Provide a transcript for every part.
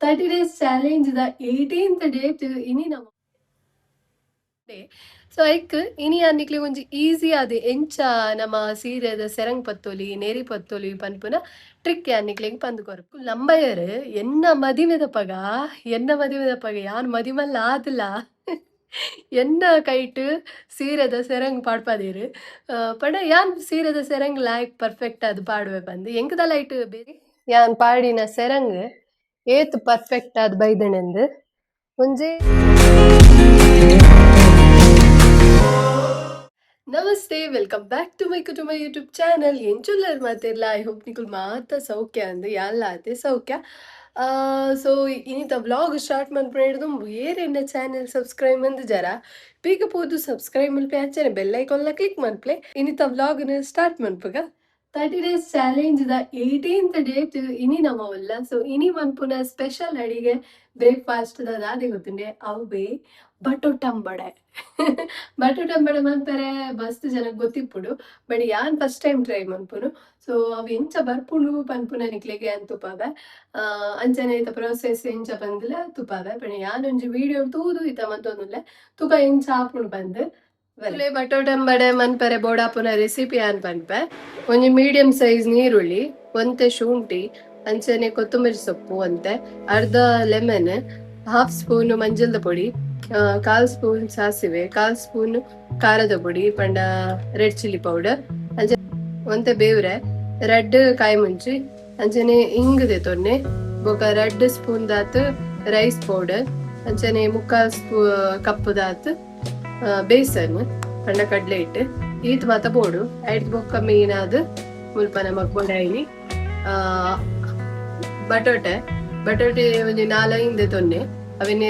30 days challenge ದ 18th date ಇನಿ ನಮ್ಮ ಸೊ ಐಕ್ ಇನಿ ಅನ್ನಿಕ್ಲೆ ಒಂಜಿ ಈಸಿ ಆದ್ ಎಂಚ ನಮ್ಮ ಸೀರೆದ ಸೆರಂಗ್ ಪತ್ತೊಲಿ ನೇರಿ ಪತ್ತೊಲಿ ಪನ್ಪುನ ಟ್ರಿಕ್ ಅನ್ನಿಕ್ಲೆಗ್ ಪಂದ್ ಕೊರಕು ಲಂಬಯರ್ ಎನ್ನ ಮದಿಮೆದ ಪಗ ಯಾನ್ ಮದಿಮಲ್ಲ ಆದಿಲ್ಲ ಎನ್ನ ಕೈಟ್ ಸೀರೆದ ಸೆರಂಗ್ ಪಾಡ್ಪದೀರ್ ಪಂಡ ಯಾನ್ ಸೀರೆದ ಸೆರಂಗ್ ಲಾಯ್ಕ್ ಪರ್ಫೆಕ್ಟ್ ಅದು ಪಾಡುವೆ ಪಂದ್ ಎಂಕದ ಲೈಟ್ ಬೇರೆ ಯಾನ್ ಪಾಡಿನ ಸೆರಂಗ್ ಏತ್ ಪರ್ಫೆಕ್ಟ್ ಆದ್ ಬೈದನೆಂದು ಒಂಜೆ ನಮಸ್ತೆ welcome back to my YouTube channel ಎಂಚುಲ್ಲರ್ ಮಾತಿರ್ಲ ಐ ಹೋಪ್ ನಿಕುಲ್ ಮಾತ ಸೌಖ್ಯ ಅಂದ್ ಯಾಲ್ಲ ಆತೆ ಸೌಖ್ಯ ಸೊ ಇನಿತ ವ್ಲಾಗ್ ಸ್ಟಾರ್ಟ್ ಮನ್ಪುನೈಡ್ದು ಬೇರೆ ಎನ್ನ ಚಾನೆಲ್ ಸಬ್ಸ್ಕ್ರೈಬ್ ಮಂದ್ ಜರ ಬೇಗ ಪೋದು ಸಬ್ಸ್ಕ್ರೈಬ್ ಮಲ್ಪೆ ಅಂಚನೆ ಬೆಲ್ ಐಕಾನ್ಲ ಕ್ಲಿಕ್ ಮನ್ಪ್ಲೆ ಇನಿತ ವ್ಲಾಗ್ನ ಸ್ಟಾರ್ಟ್ ಮನ್ಪುಗ 30 days challenge ದ 18th ಡೇಟ್ ಇನಿ ನಮ್ಮವಲ್ಲ ಸೊ ಇನಿ ಮನ್ಪುನ ಸ್ಪೆಷಲ್ ಅಡಿಗೆ ಬ್ರೇಕ್ಫಾಸ್ಟ್ ದಾದೆ ಗೊತ್ತುಂಡೆ ಅವು ಬೇ ಬಟೋಟಂಬಡೆ ಬಟೋಟಂಬಡೆ ಮನ್ಪರೆ ಮಸ್ತ್ ಜನಕ್ಕೆ ಗೊತ್ತಿಪ್ಪುಡು ಬಟ್ ಯಾನ್ ಫಸ್ಟ್ ಟೈಮ್ ಟ್ರೈ ಮನ್ಪುನು ಸೊ ಅವು ಎಂಚ ಬರ್ಪುಂಡು ಪನ್ಪುನ ನಿಕ್ಲೆಗೆ ಅಂತ ತುಪ್ಪಾವೆ ಅಂಚನೆ ಈತ ಪ್ರೊಸೆಸ್ ಎಂಚ ಬಂದಿಲ್ಲ ತುಪ್ಪಾವೆ ಬಟ್ ಯಾನ್ ಒಂಜಿ ವಿಡಿಯೋ ತೂದು ಈತ ಮತ್ತೊಂದುಲ್ಲೆ ತುಕ ಎಂಚ ಹಾಪುಂಡು ಬಂದು ಬಟೋಟಂಬಡೆ ಮನ್ಪರೆ ಬೋಡಾಪುನ ರೆಸಿಪಿ ಅನ್ ಪನ್ಪೆ ಒಂಜಿ ಮೀಡಿಯಂ ಸೈಜ್ ನೀರುಳ್ಳಿ ಒಂತೆ ಶುಂಠಿ ಅಂಚನೆ ಕೊತ್ತಂಬರಿ ಸೊಪ್ಪು ಅಂತೆ ಅರ್ಧ ಲೆಮನ್ ಹಾಫ್ ಸ್ಪೂನ್ ಮಂಜಲ್ದ ಪೊಡಿ 1/4 ಸ್ಪೂನ್ ಸಾಸಿವೆ 1/4 ಸ್ಪೂನ್ ಖಾರದ ಪೊಡಿ ಪಂಡ ರೆಡ್ ಚಿಲ್ಲಿ ಪೌಡರ್ ಅಂಚೆ ಒಂತೆ ಬೇವ್ರೆ ರೆಡ್ ಕಾಯಿ ಮುಂಚಿ ಅಂಚನೆ ಇಂಗದೆ ತೊನ್ನೆ ಬೊಕ 2 ಸ್ಪೂನ್ ದಾತ್ ರೈಸ್ ಪೌಡರ್ ಅಂಚನೆ 3/4 ಕಪ್ ದಾತ್ ಬೇಸನ್ ಪಂಡ ಕಡ್ಲೆ ಇಟ್ಟು ಈತ್ ಮಾತ ಬೋಡು ಐಟ್ ಬೊಕ್ಕ ಮೀನಾದ್ ಮುಲ್ಪ ನಮಕ್ ಬೋಡಾಯಿನಿ ಬಟೋಟೆ ಒಂಜಿ 4-5 ತೊನ್ನೆ ಅವಿನ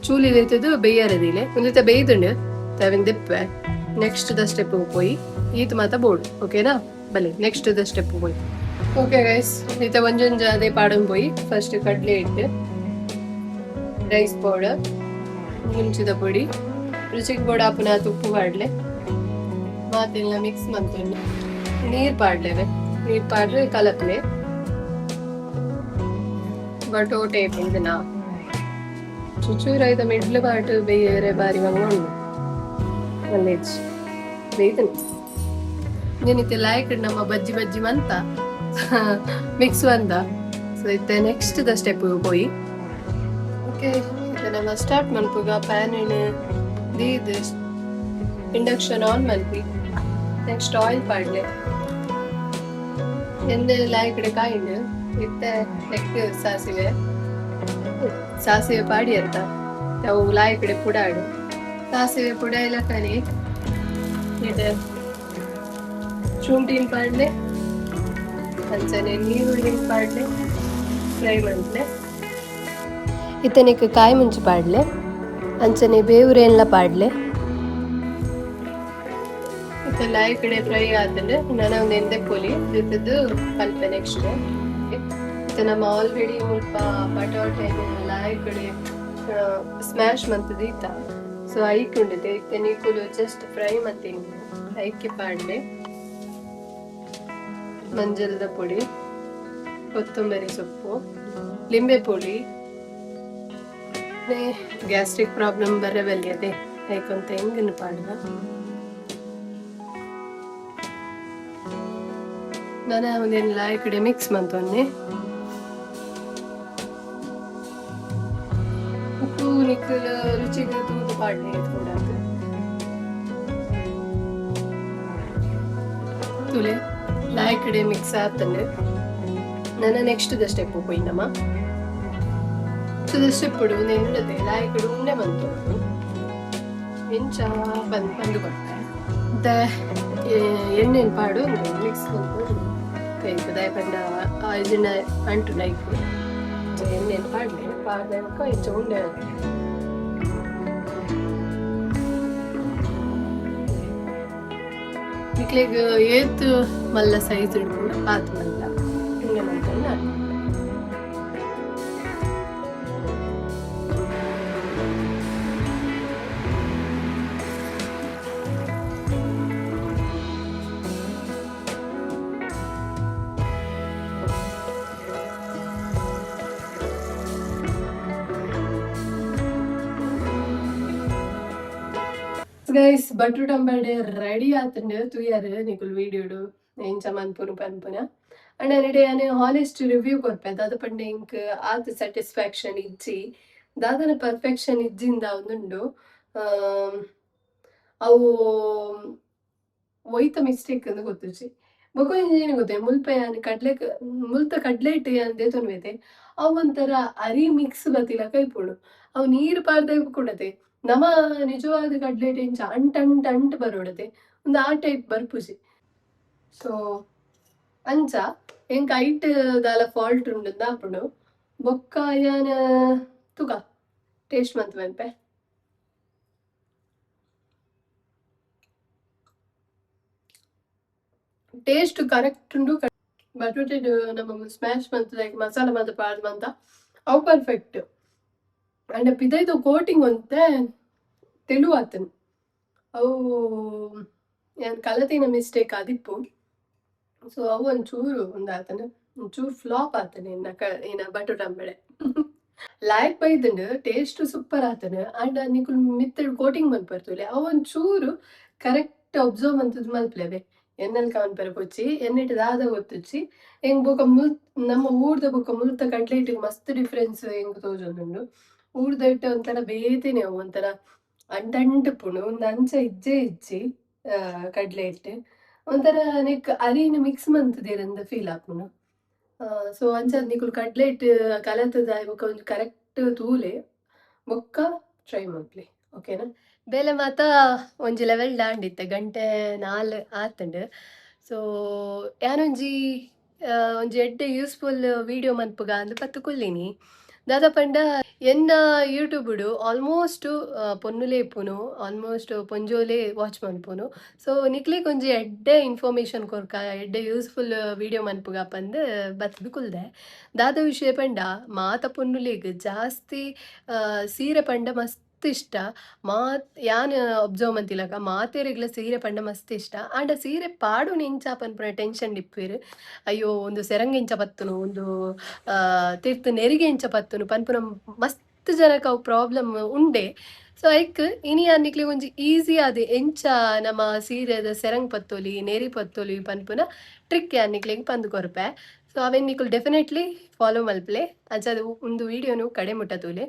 ಚೂಲಿ ದೆತ್ತದು ಬೇಯರದಿಲೆ ಒಂದಿತ ಬೇಯ್ದುಂಡು ಅವಿನ ದೆಪ್ಪೆ ನೆಕ್ಸ್ಟ್ ದ ಸ್ಟೆಪ್ ಪೋಯಿ ಈತ್ ಮಾತ ಬೋಡು ಓಕೆನಾ ಬಲೆ ನೆಕ್ಸ್ಟ್ ದ ಸ್ಟೆಪ್ ಪೋಯಿ ಓಕೆ ಗೈಸ್ ಈತ ಒಂಜೊಂಜ ಅದೇ ಪಾಡನ್ ಪೋಯಿ ಫಸ್ಟ್ ಕಡ್ಲೆ ಇಟ್ಟು ರೈಸ್ ಪೌಡರ್ ಮುಂಚಿದ ಪೊಡಿ ರುಚಿಗೆ ಬೋಡಾಪುನ ತುಪ್ಪು ಪಾಡ್ಲೆ ಮಾತೆಲ್ಲ ಮಿಕ್ಸ್ ಮಂತೊಂಡು ನೀರ್ ಪಾಡ್ಲೇವೆ ನೀರ್ ಪಾಡ್ರೆ ಕಲಪ್ಲೆ ಬಟೋಟೆ ಇಪ್ಪುಂಡು ನಾ ಚುಚೂರೈದ ಮಿಡ್ಲ್ ಪಾಟ್ ಬೇಯರೆ ಬಾರಿ ಮಂಗೊಂಡು ಮಲ್ಲೇಜ್ ಬೇಯ್ದನು ನೆನಿತೆ ಲಾಯ್ಕ್ ನಮ್ಮ ಬಜ್ಜಿ ಮಂತ ಮಿಕ್ಸ್ ಬಂದ ಸೊ ಇತ್ತೆ ನೆಕ್ಸ್ಟ್ ದ ಸ್ಟೆಪ್ ಪೋಯಿ ಓಕೆ ನಮ್ಮ ಸ್ಟಾರ್ಟ್ ಮನ್ಪುಗ ಪ್ಯಾನ್ ದೀದ್ ಇಂಡಕ್ಷನ್ ಆನ್ ಮಲ್ಪಿ ನೆಕ್ಸ್ಟ್ ಆಯಿಲ್ ಪಾಡ್ಲೆ ಎಣ್ಣೆ ಲಾಯ್ಕಡೆ ಕಾಯಿಂಡು ಇತ್ತೆ ನೆಕ್ಸ್ಟ್ ಸಾಸಿವೆ ಪಾಡಿ ಅಂತ ಅವು ಲಾಯ್ಕಡೆ ಪುಡಾಡು ಸಾಸಿವೆ ಪುಡ ಎಲ್ಲ ಕಲಿ ಇದು ಶುಂಠಿನ ಪಾಡ್ಲೆ ಅಂಚನೆ ನೀರುಳ್ಳಿನ ಪಾಡ್ಲೆ ಫ್ರೈ ಮಾಡ್ಲೆ ಇತ್ತನಿಕ್ ಕಾಯಿ ಮುಂಚಿ ಪಾಡ್ಲೆ ಅಂಚನೆ ಬೇವ್ರೆಲ್ಲ ಪಾಡ್ಲೆ ಇತ್ತ ಲಾಯ್ ಕಡೆ ಫ್ರೈ ಆದ್ರೆ ನಾನು ಒಂದು ಎಂದೆ ಪೋಲಿ ಇದ್ದದ್ದು ಕಲ್ಪೆ ನೆಕ್ಸ್ಟ್ ಇತ್ತ ನಮ್ಮ ಆಲ್ರೆಡಿ ಮುಲ್ಪ ಬಟಾಟೆ ಲಾಯ್ ಕಡೆ ಸ್ಮ್ಯಾಶ್ ಮಂತದ ಇತ್ತ ಸೊ ಐಕ್ ಉಂಡಿದೆ ಇತ್ತ ನೀಕುಲು ಜಸ್ಟ್ ಫ್ರೈ ಮತ್ತೀನಿ ಐಕ್ಕೆ ಪಾಡ್ಲೆ ಮಂಜಲ್ದ ಪುಡಿ ಕೊತ್ತಂಬರಿ ಸೊಪ್ಪು ಲಿಂಬೆ ಪುಡಿ ಗ್ಯಾಸ್ಟ್ರಿಕ್ ಪ್ರಾಬ್ಲಮ್ ಬರಬಲ್ಲಿ ಅದೇ ಐಕೊಂತ ಹೆಂಗನ್ನು ಪಾಡುವ ನಾನು ಒಂದೇನಿಲ್ಲ ಈ ಕಡೆ ಮಿಕ್ಸ್ ಮಂತೊನ್ನೆ ಉಪ್ಪು ನಿಕ್ಕಲ್ ರುಚಿಗೆ ತೂದು ಪಾಡ್ಲೆ ಎತ್ಕೊಂಡಾಗ ತುಲೆ ಲಾಯ್ ಕಡೆ ಮಿಕ್ಸ್ ಆತಂದ್ರೆ ನನ್ನ ನೆಕ್ಸ್ಟ್ ದ ಸ್ಟೆಪ್ ಹೋಯ್ ನಮ್ಮ ಸ್ಟೆಪ್ ನೆನ್ನದೆ ಲಾಯ್ ಕಡೆ ಉಂಡೆ ಬಂತು ಎಂಚ ಬಂದು ಕೊಡ್ತಾರೆ ಎಣ್ಣೆನ್ ಪಾಡು ಮಿಕ್ಸ್ ಬಂತು ಕೈ ಪಂಡ ಇದನ್ನ ಅಂಟು ಲೈಕ್ ಎಣ್ಣೆನ್ ಪಾಡ್ಲೆ ಪಾಡ್ಕ ಹೆಚ್ಚು ಉಂಡೆ ಇಕ್ಲೆಗ್ ಏತ್ ಮಲ್ಲ ಸೈಜ್ ಹಿಡ್ಕೊಂಡು ಆತ್ ಮಲ್ಲ ಉಂಡೆ ಮಂತಲ್ಲ ಗೈಸ್ ಬಟ್ರು ಟಂಬಡೆ ರೆಡಿ ಆತಂಡು ತುಯ್ಯಾರು ನಿಕುಲ್ ವೀಡಿಯೋಡು ಎಂಚ ಮನ್ಪುನು ಪನ್ಪುನ ಅಂಡ್ ಅನಿಡೆ ಯಾನು ಹಾನೆಸ್ಟ್ ರಿವ್ಯೂ ಕೊರ್ಪೆ ದಾದ ಪಂಡೆ ಇಂಕ್ ಆತ್ ಸ್ಯಾಟಿಸ್ಫ್ಯಾಕ್ಷನ್ ಇಜ್ಜಿ ದಾದನ ಪರ್ಫೆಕ್ಷನ್ ಇಜ್ಜಿಂದ ಒಂದುಂಡು ಅವು ಒಯ್ತ ಮಿಸ್ಟೇಕ್ ಅಂದು ಗೊತ್ತುಜಿ ಬೊಕ ಏನು ಗೊತ್ತೇ ಮುಲ್ಪೆ ಯಾನ್ ಮುಲ್ತ ಕಡ್ಲೆಟ್ ಯಾನ್ ದೇತೊನ್ವೇತೆ ಅವು ಒಂಥರ ಅರಿ ಮಿಕ್ಸ್ ಬತ್ತಿಲ ಕೈಪುಡು ಅವು ನೀರು ಪಾರ್ದಾಗ ಕೊಡತೆ ನಮ ನಿಜವಾದ ಕಡ್ಲೆಟ್ ಎಂಚ ಅಂಟ್ ಬರೋಡತೆ ಒಂದು ಆ ಟೈಪ್ ಬರ್ಪುಜಿ ಸೊ ಅಂಚ ಎಂಕ್ ಐಟ್ ದಾಲ ಫಾಲ್ಟ್ ಉಂಡು ದಾಪುಡು ಬೊಕ್ಕ ಯಾನ್ ತುಗ ಟೇಸ್ಟ್ ಮಂತ್ ವೆನ್ಪೆ ಟೇಸ್ಟ್ ಕರೆಕ್ಟ್ ಉಂಡು ಬಟಾಟೆ ನಮ್ಮ ಸ್ಮ್ಯಾಶ್ ಮಂತ್ ಲೈಕ್ ಮಸಾಲ ಮಂತ ಪಾಡ್ ಮಂತ ಅವು ಪರ್ಫೆಕ್ಟ್ ಅಂಡ್ ಪಿದೈದು ಕೋಟಿಂಗ್ ಒಂತೆ ತೆಳು ಆತನು ಅವು ಯಾನ್ ಕಲತಿನ ಮಿಸ್ಟೇಕ್ ಆದಿಪ್ಪು ಸೊ ಅವು ಒಂಚೂರು ಒಂದಾತನು ಒಂಚೂರು ಫ್ಲಾಪ್ ಆತನೆ ಏನ ಬಟಾಟಂಬೆಡೆ ಲಾಯ್ಕ್ ಬೈದಂಡು ಟೇಸ್ಟ್ ಸೂಪರ್ ಆತನು ಅಂಡ್ ನಿಕುಲ್ ಮಿತ್ತಡ್ ಕೋಟಿಂಗ್ ಮಲ್ಪರ್ತುಲೆ ಅವು ಒಂಚೂರು ಕರೆಕ್ಟ್ ಒಬ್ಸರ್ವ್ ಮಂತದ್ ಮಲ್ಪಲೆವೆ ಎನ್ನಲ್ ಕಾವನ್ ಪೆರಪೊಚ್ಚಿ ಎನ್ನಿಟ್ಟು ದಾದ ಗೊತ್ತುಚ್ಚಿ ಹೆಂಗ್ ಬೊಕ ನಮ್ಮ ಊರ್ದ ಬೊಕ ಮುಲ್ತ ಕಡ್ಲೆಟ್ ಮಸ್ತ್ ಡಿಫ್ರೆನ್ಸ್ ಹೆಂಗ್ ತೋಜೊಂದುಂಡು ಊರ್ದ ಇಟ್ಟ ಒಂಥರ ಬೇತೆನೆ ಅವು ಒಂಥರ ಅಂಟುಪುಣು ಒಂದು ಅಂಚ ಇಜ್ಜಿ ಕಡ್ಲೆಟ್ ಒಂಥರ ನೆಕ್ ಅರಿನ ಮಿಕ್ಸ್ ಮಂತದೇರಂದ ಫೀಲ್ ಆಪುಂಡು ಸೊ ಅಂಚ ನಿಕುಲ್ ಕಡ್ಲೆಟ್ ಕಲತದ ಬೊಕ ಒಂದು ಕರೆಕ್ಟ್ ತೂಲೆ ಬೊಕ್ಕ ಟ್ರೈ ಮಲ್ಪ್ಲಿ ಓಕೆನಾ ಬೇಲೆ ಮಾತ ಒಂಜಿ ಲೆವೆಲ್ ದಾಂಡಿತ್ತೆ ಗಂಟೆ 4 ಆತಂಡು ಸೊ ಯಾನೊಂಜಿ ಒಂಜಿ ಎಡ್ಡೆ ಯೂಸ್ಫುಲ್ ವಿಡಿಯೋ ಮನ್ಪುಗ ಅಂದ್ ಪತ್ತು ಕುಲ್ಲಿನಿ ದಾದ ಪಂಡ ಎನ್ನ ಯೂಟ್ಯೂಬ್ಡು ಆಲ್ಮೋಸ್ಟ್ ಪೊನ್ನುಲೆ ಇಪ್ಪುನು ಆಲ್ಮೋಸ್ಟ್ ಪೊಂಜೋಲೆ ವಾಚ್ ಮನ್ಪುನು ಸೊ ನಿಕ್ಲಿಗೆ ಒಂಜಿ ಎಡ್ಡೆ ಇನ್ಫಾರ್ಮೇಶನ್ ಕೊರ್ಕ ಎಡ್ಡೆ ಯೂಸ್ಫುಲ್ ವಿಡಿಯೋ ಮನ್ಪುಗ ಪಂದ್ ಬತ್ತದು ಕುಲ್ದೆ ದಾದ ವಿಷಯ ಪಂಡ ಮಾತ ಪೊನ್ನುಲೆಗ್ ಜಾಸ್ತಿ ಸೀರೆ ಪಂಡ ಮಸ್ತ್ ಇಷ್ಟ ಯಾನ್ ಒಬ್ಸರ್ವ್ ಮಂತಿಲಕ ಮಾತೆರೆಗ್ಲ ಸೀರೆ ಪಂಡ ಮಸ್ತ್ ಇಷ್ಟ ಆಂಡ ಸೀರೆ ಪಾಡು ನೆಂಚ ಪನ್ಪುನ ಟೆನ್ಷನ್ ಡಿಪ್ಪೇರು ಅಯ್ಯೋ ಒಂದು ಸೆರಂಗ್ ಎಂಚ ಪತ್ತುನು ಒಂದು ತಿರ್ತು ನೆರಿಗೆ ಎಂಚ ಪತ್ತುನು ಪನ್ಪುನ ಮಸ್ತ್ ಜನಕ್ಕೆ ಅವು ಪ್ರಾಬ್ಲಮ್ ಉಂಡೆ ಸೊ ಐಕ್ ಇನಿ ಅನ್ನಿಕ್ಲಿ ಒಂಜಿ ಈಸಿ ಆದ್ ಎಂಚ ನಮ್ಮ ಸೀರೆದ ಸೆರಂಗ್ ಪತ್ತೊಲಿ ನೆರಿ ಪತ್ತೊಲಿ ಪನ್ಪುನ ಟ್ರಿಕ್ ಅನ್ನಿಕ್ಲಿಗೆ ಪಂದು ಕೊರ್ಪೆ ಸೊ ಅವೆನ್ ನಿಕುಲ್ ಡೆಫಿನೆಟ್ಲಿ ಫಾಲೋ ಮಲ್ಪಲೆ ಅಂಚ ಒಂದು ವಿಡಿಯೋನು ಕಡೆ ಮುಟ್ಟತೂಲೆ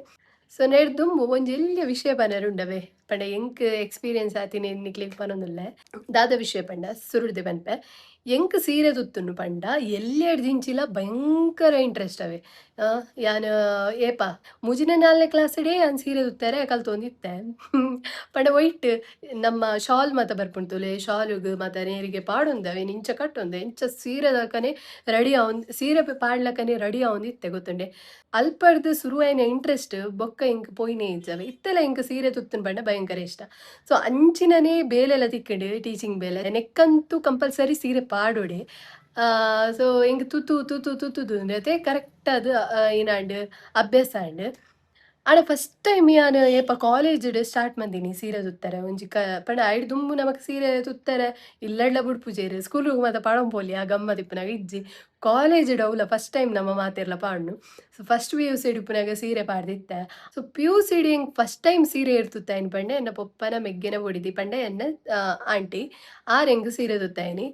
ಸೊ ನೆಡ್ದು ಒಂಜಿ ಎಲ್ಲಿಯ ವಿಷಯ ಪನರುಂಡವೆ ಪಂಡ ಎಂಕ್ ಎಕ್ಸ್ಪೀರಿಯನ್ಸ್ ಆತಿನಿ ನಿಕ್ಲಿಗೆ ಪನೊಂದುಲ್ಲೆ ದಾದ ವಿಷಯ ಪಂಡ ಸುರುಡ್ದೆ ಪನ್ಪೆ ಎಂಕ್ ಸೀರೆ ತುತ್ತುನು ಪಂಡ ಎಲ್ಲೆಡ್ ದಿಂಚಿಲ ಭಯಂಕರ ಇಂಟ್ರೆಸ್ಟ್ ಅವೆ ಯಾನ್ ಏಪ ಮುಜಿನ 4ನೇ ಕ್ಲಾಸ್ಡೆ ಯಾನ್ ಸೀರೆ ತುತ್ತಾರೆ ಕಲ್ತೊಂದಿತ್ತೆ ಪಂಡ ಒಯ್ಟ್ ನಮ್ಮ ಶಾಲ್ ಮತ ಬರ್ಪುಂತುಲೆ ಶಾಲುಗ್ ಮತ ನೇರಿಗೆ ಪಾಡೊಂದವೆ ನಿಂಚ ಕಟ್ಟೊಂದೆ ಎಂಚ ಸೀರೆದಕನೆ ರೆಡಿ ಸೀರೆ ಪಾಡ್ಲಕನೆ ರೆಡಿ ಆವೊಂದಿತ್ತೆ ಗೊತ್ತುಂಡೆ ಅಲ್ಪಡ್ದು ಶುರುವಾಯಿನ ಇಂಟ್ರೆಸ್ಟ್ ಬೊಕ್ಕ ಇಂಕ್ ಪೋಯ್ನೆ ಇಜ್ಜವೆ ಇತ್ತೆಲ್ಲ ಇಂಕ್ ಸೀರೆ ತುತ್ತುನ್ ಪಂಡ ಭಯಂಕರ ಇಷ್ಟ ಸೊ ಅಂಚಿನನೇ ಬೇಲೆಲ್ಲ ತಿಕ್ಕಂಡು ಟೀಚಿಂಗ್ ಬೇಲೆ ನೆಕ್ಕಂತೂ ಕಂಪಲ್ಸರಿ ಸೀರೆ ಪಾಡೋಡೆ ಸೊ ಇಂಕ್ ತುತ್ತು ಅಂದ್ರೆ ಕರೆಕ್ಟ್ ಅದು ಏನಾಂಡ್ ಅಭ್ಯಾಸ ಆಂಡ್ ಆಡ ಫಸ್ಟ್ ಟೈಮ್ ಯಾನ್ ಏಪ ಕಾಲೇಜ್ ಸ್ಟಾರ್ಟ್ ಮಂದಿನಿ ಸೀರೆ ತುತ್ತಾರೆ ಒಂಜಿ ಪಂಡ ಐಡ್ ದುಂಬು ನಮಕ್ ಸೀರೆ ತುತ್ತಾರೆ ಇಲ್ಲಡ್ಲ ಬುಡ್ಪುಜೇರು ಸ್ಕೂಲ್ ಮಾತ ಪಾಡಂ ಪೋಲಿ ಆ ಗಮ್ಮತ್ ಇಪ್ಪನಾಗ ಇಜ್ಜಿ ಕಾಲೇಜ್ ಡೌಲ ಫಸ್ಟ್ ಟೈಮ್ ನಮ್ಮ ಮಾತೆರ್ಲ ಪಾಡ್ನು ಸೊ ಫಸ್ಟ್ PUC ಇಪ್ಪನಾಗ ಸೀರೆ ಪಾಡ್ದಿತ್ತೆ ಸೊ PUC ಹೆಂಗ್ ಫಸ್ಟ್ ಟೈಮ್ ಸೀರೆ ಇರ್ತುತ್ತಾಯಿನಿ ಪಂಡೆ ಎನ್ನ ಪೊಪ್ಪನ ಮೆಗ್ಗೆನ ಹೊಡಿದಿ ಪಂಡೆ ಎನ್ನ ಆಂಟಿ ಹೆಂಗ್ ಸೀರೆ ತುತ್ತಾಯಿನಿ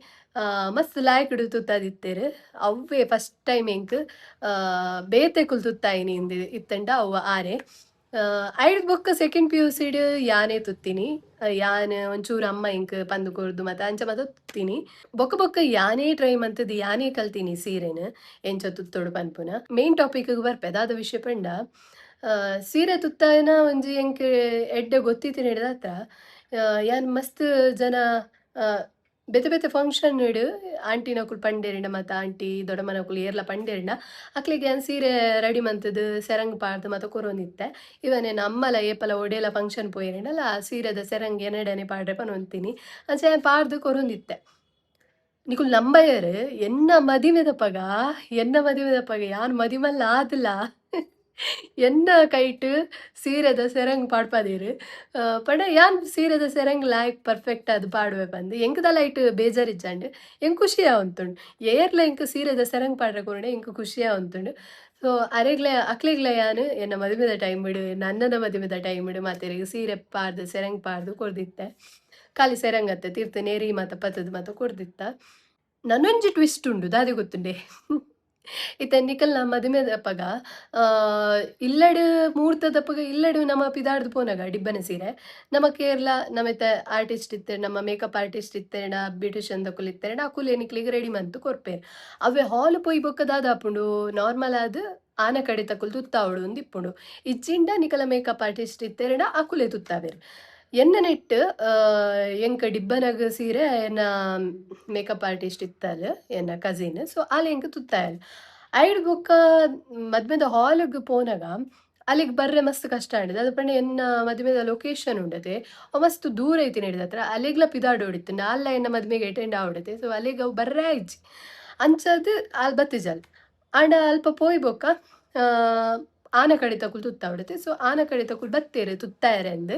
ಮಸ್ತ್ ಲಾಯ್ಕ್ ತುತ್ತಾದಿತ್ತೇರು ಅವೇ ಫಸ್ಟ್ ಟೈಮ್ ಎಂಕ್ ಬೇತೆ ಕುಲ್ ತುತ್ತಾಯಿನಿ ಇಂದು ಇತ್ತಂಡ ಅವು ಆರೆ ಐಡ್ ಬೊಕ್ಕ ಸೆಕೆಂಡ್ PUC ಯಾನೇ ತುತ್ತೀನಿ ಯಾನ್ ಒಂಚೂರು ಅಮ್ಮ ಇಂಕ್ ಪಂದು ಕೊರ್ದು ಮತ ಅಂಚ ಮತ ತುತ್ತೀನಿ ಬೊಕ್ಕ ಯಾನೇ ಟ್ರೈ ಮಂತದ್ದು ಯಾನೇ ಕಲ್ತೀನಿ ಸೀರೆನ್ ಎಂಚ ತುತ್ತೋಡು ಪನ್ಪುನ ಮೇನ್ ಟಾಪಿಕ್ ಬರ್ಪೆ ಅದಾದ ವಿಷಯ ಪಂಡ ಸೀರೆ ತುತ್ತಾಯನ ಒಂಜಿ ಎಂಕ್ ಎಡ್ಡೆ ಗೊತ್ತಿತ್ತು ಹಿಡ್ದತ್ರ ಯಾನ್ ಮಸ್ತ್ ಜನ ಬೇತೆ ಫಂಕ್ಷನ್ ಇಡು ಆಂಟಿ ನಕುಲ್ ಪಂಡೇರಿಂಡ ಮತ್ತು ಆಂಟಿ ದೊಡ್ಡಮ್ಮನಕುಲ್ ಏರ್ಲ ಪಂಡೇರಿಂಡ ಅಕ್ಲಿಗೆ ಏನು ಸೀರೆ ರೆಡಿ ಮಂತದ್ದು ಸೆರಂಗ್ ಪಾಡ್ದು ಮತ್ತು ಕೊರೊಂದಿತ್ತೆ ಇವನೇನು ಅಮ್ಮಲ ಏಪಲ ಒಡೆಯಲ ಫಂಕ್ಷನ್ ಪೋಯಿರಿಂಡಲ್ಲ ಆ ಸೀರೆದ ಸೆರಂಗ್ ಎನಡನೆ ಪಾಡ್ರೆ ಪನೊಂತೀನಿ ಅಂಚೆ ಪಾಡ್ದು ಕೊರೊಂದಿತ್ತೆ ನಿಕುಲ್ ನಂಬಯರ್ ಎನ್ನ ಮದಿಮೆದ ಪಗ ಯಾನ್ ಮದಿಮಲ್ಲ ಆದಿಲ್ಲ ಎನ್ನ ಕೈಟ್ ಸೀರೆದ ಸೆರಂಗ್ ಪಾಡ್ಪದೇರು ಪಂಡ ಯಾನ್ ಸೀರೆದ ಸೆರಂಗ್ ಲಾಯ್ಕ್ ಪರ್ಫೆಕ್ಟ್ ಅದು ಪಾಡುವೆ ಬಂದು ಎಂಕದ ಲೈಟ್ ಬೇಜಾರಿಜ್ಜಂಡು ಎಂಕ್ ಖುಷಿಯ ಉಂತುಂಡು ಏರ್ಲ ಎಂಕ್ ಸೀರೆದ ಸೆರಂಗ್ ಪಾಡ್ರೆ ಕೊರಡೆ ಎಂಕ್ ಖುಷಿಯ ಉಂತುಂಡು ಸೊ ಅಕ್ಲೆಗ್ಲ ಯಾನ್ ಎನ್ನ ಮದುಮೆದ ಟೈಮ್‌ಡ್ ನನ್ನನ ಮದುಮೆದ ಟೈಮ್‌ಡ್ ಮಾತೆರೆಗ್ ಸೀರೆ ಪಾರ್ದ್ ಸೆರಂಗ್ ಪಾರ್ದ್ ಕೊರ್ದಿತ್ತೆ. ಖಾಲಿ ಸೆರಂಗ್ ಅತ್ತೆ ತಿರ್ತ್ ನೆರಿ ಮಾತ ಪತ್ತುದು ಮಾತ ಕೊರ್ದಿತ್ತ. ನನೊಂಜಿ ಟ್ವಿಸ್ಟ್ ಉಂಡು ದಾದಿ ಗೊತ್ತುಂಡೆ. ಇತ್ತೆ ನಿಕಲ್ನ ಮದುಮೆದಪ್ಪಗ ಇಲ್ಲಡ್ ಮುಹೂರ್ತದಪ್ಪಗ ಇಲ್ಲಡ್ ನಮ ಪಿದಾರ್ದ್ ಪೋನಗ ಡಿಬ್ಬನ ಸೀರೆ. ನಮ ಕೇರ್ಲ ನಮೆತ ಆರ್ಟಿಸ್ಟ್ ಇತ್ತೆರ್ ನಮ್ಮ ಮೇಕಪ್ ಆರ್ಟಿಸ್ಟ್ ಇತ್ತೆರ್ನ ಬ್ಯೂಟಿಷಿಯನ್ ದಕುಲು ಇತ್ತೆರ್ನ ಅಕುಲು ಎನಿಕ್ಲೆಗ್ ರೆಡಿ ಮಂತ್ ಕೊರ್ಪೆರ್. ಅವ್ವೆ ಹಾಲ್ ಪೋಯಿ ಬೊಕ್ಕ ದಾದ ಆಪುಂಡು ನಾರ್ಮಲ್ ಆದ್ ಆನ ಕಡೆ ತಕುಲು ತುತ್ತಾವೊಡು ಉಂದು ಇಪ್ಪುಂಡು. ಇಜ್ಜಿಂಡ ನಿಕಲ ಮೇಕಪ್ ಆರ್ಟಿಸ್ಟ್ ಇತ್ತೆರ್ನ ಅಕುಲೆ ತುತ್ತಾವೆರ್. ಎನ್ನ ನೆಟ್ ಎಂಕ ಡಿಬ್ಬನಗ್ ಸೀರೆ ಎನ್ನ ಮೇಕಪ್ ಆರ್ಟಿಸ್ಟ್ ಇತ್ತಲ್ ಎನ್ನ ಕಸಿನ್. ಸೊ ಆಲ್ ಎಂಕ್ ತುತ್ತಾಯಲ್. ಐಡ್ ಬೊಕ್ಕ ಮದ್ಮೆದ ಹಾಲ್‌ಗ್ ಪೋನಗ ಅಲ್ಲಿಗ್ ಬರ್ರೆ ಮಸ್ತ್ ಕಷ್ಟ ಆಂಡ್ ದಾದ ಪಂಡ ಎನ್ನ ಮದ್ಮೆದ ಲೊಕೇಶನ್ ಉಂಡತೆ ಅವ್ ಮಸ್ತ್ ದೂರ ಐತಿ ನೆಡ್‌ದತ್ರ ಅಲೆಗ್ಲ ಪಿದಾಡೋಡಿತ್ತು ನಾಲ್ಲ ಎನ್ನ ಮದ್ಮೆಗೆ ಅಟೆಂಡ್ ಆವೊಡತೆ. ಸೊ ಅಲೆಗ್ ಅವು ಬರ್ರೆ ಇಜ್ಜಿ ಅಂಚಾದ್ ಆಲ್ ಬತ್ತಿಜಲ್ ಆಂಡ ಅಲ್ಪ ಪೋಯಿ ಬೊಕ್ಕ ಆ, ಆನ ಕಡೆ ತಕುಲು ತುತ್ತಾವಡತೆ. ಸೊ ಆನ ಕಡೆ ತಕುಲು ಬತ್ತೇರು ತುತ್ತಾಯರೆ ಅಂದ್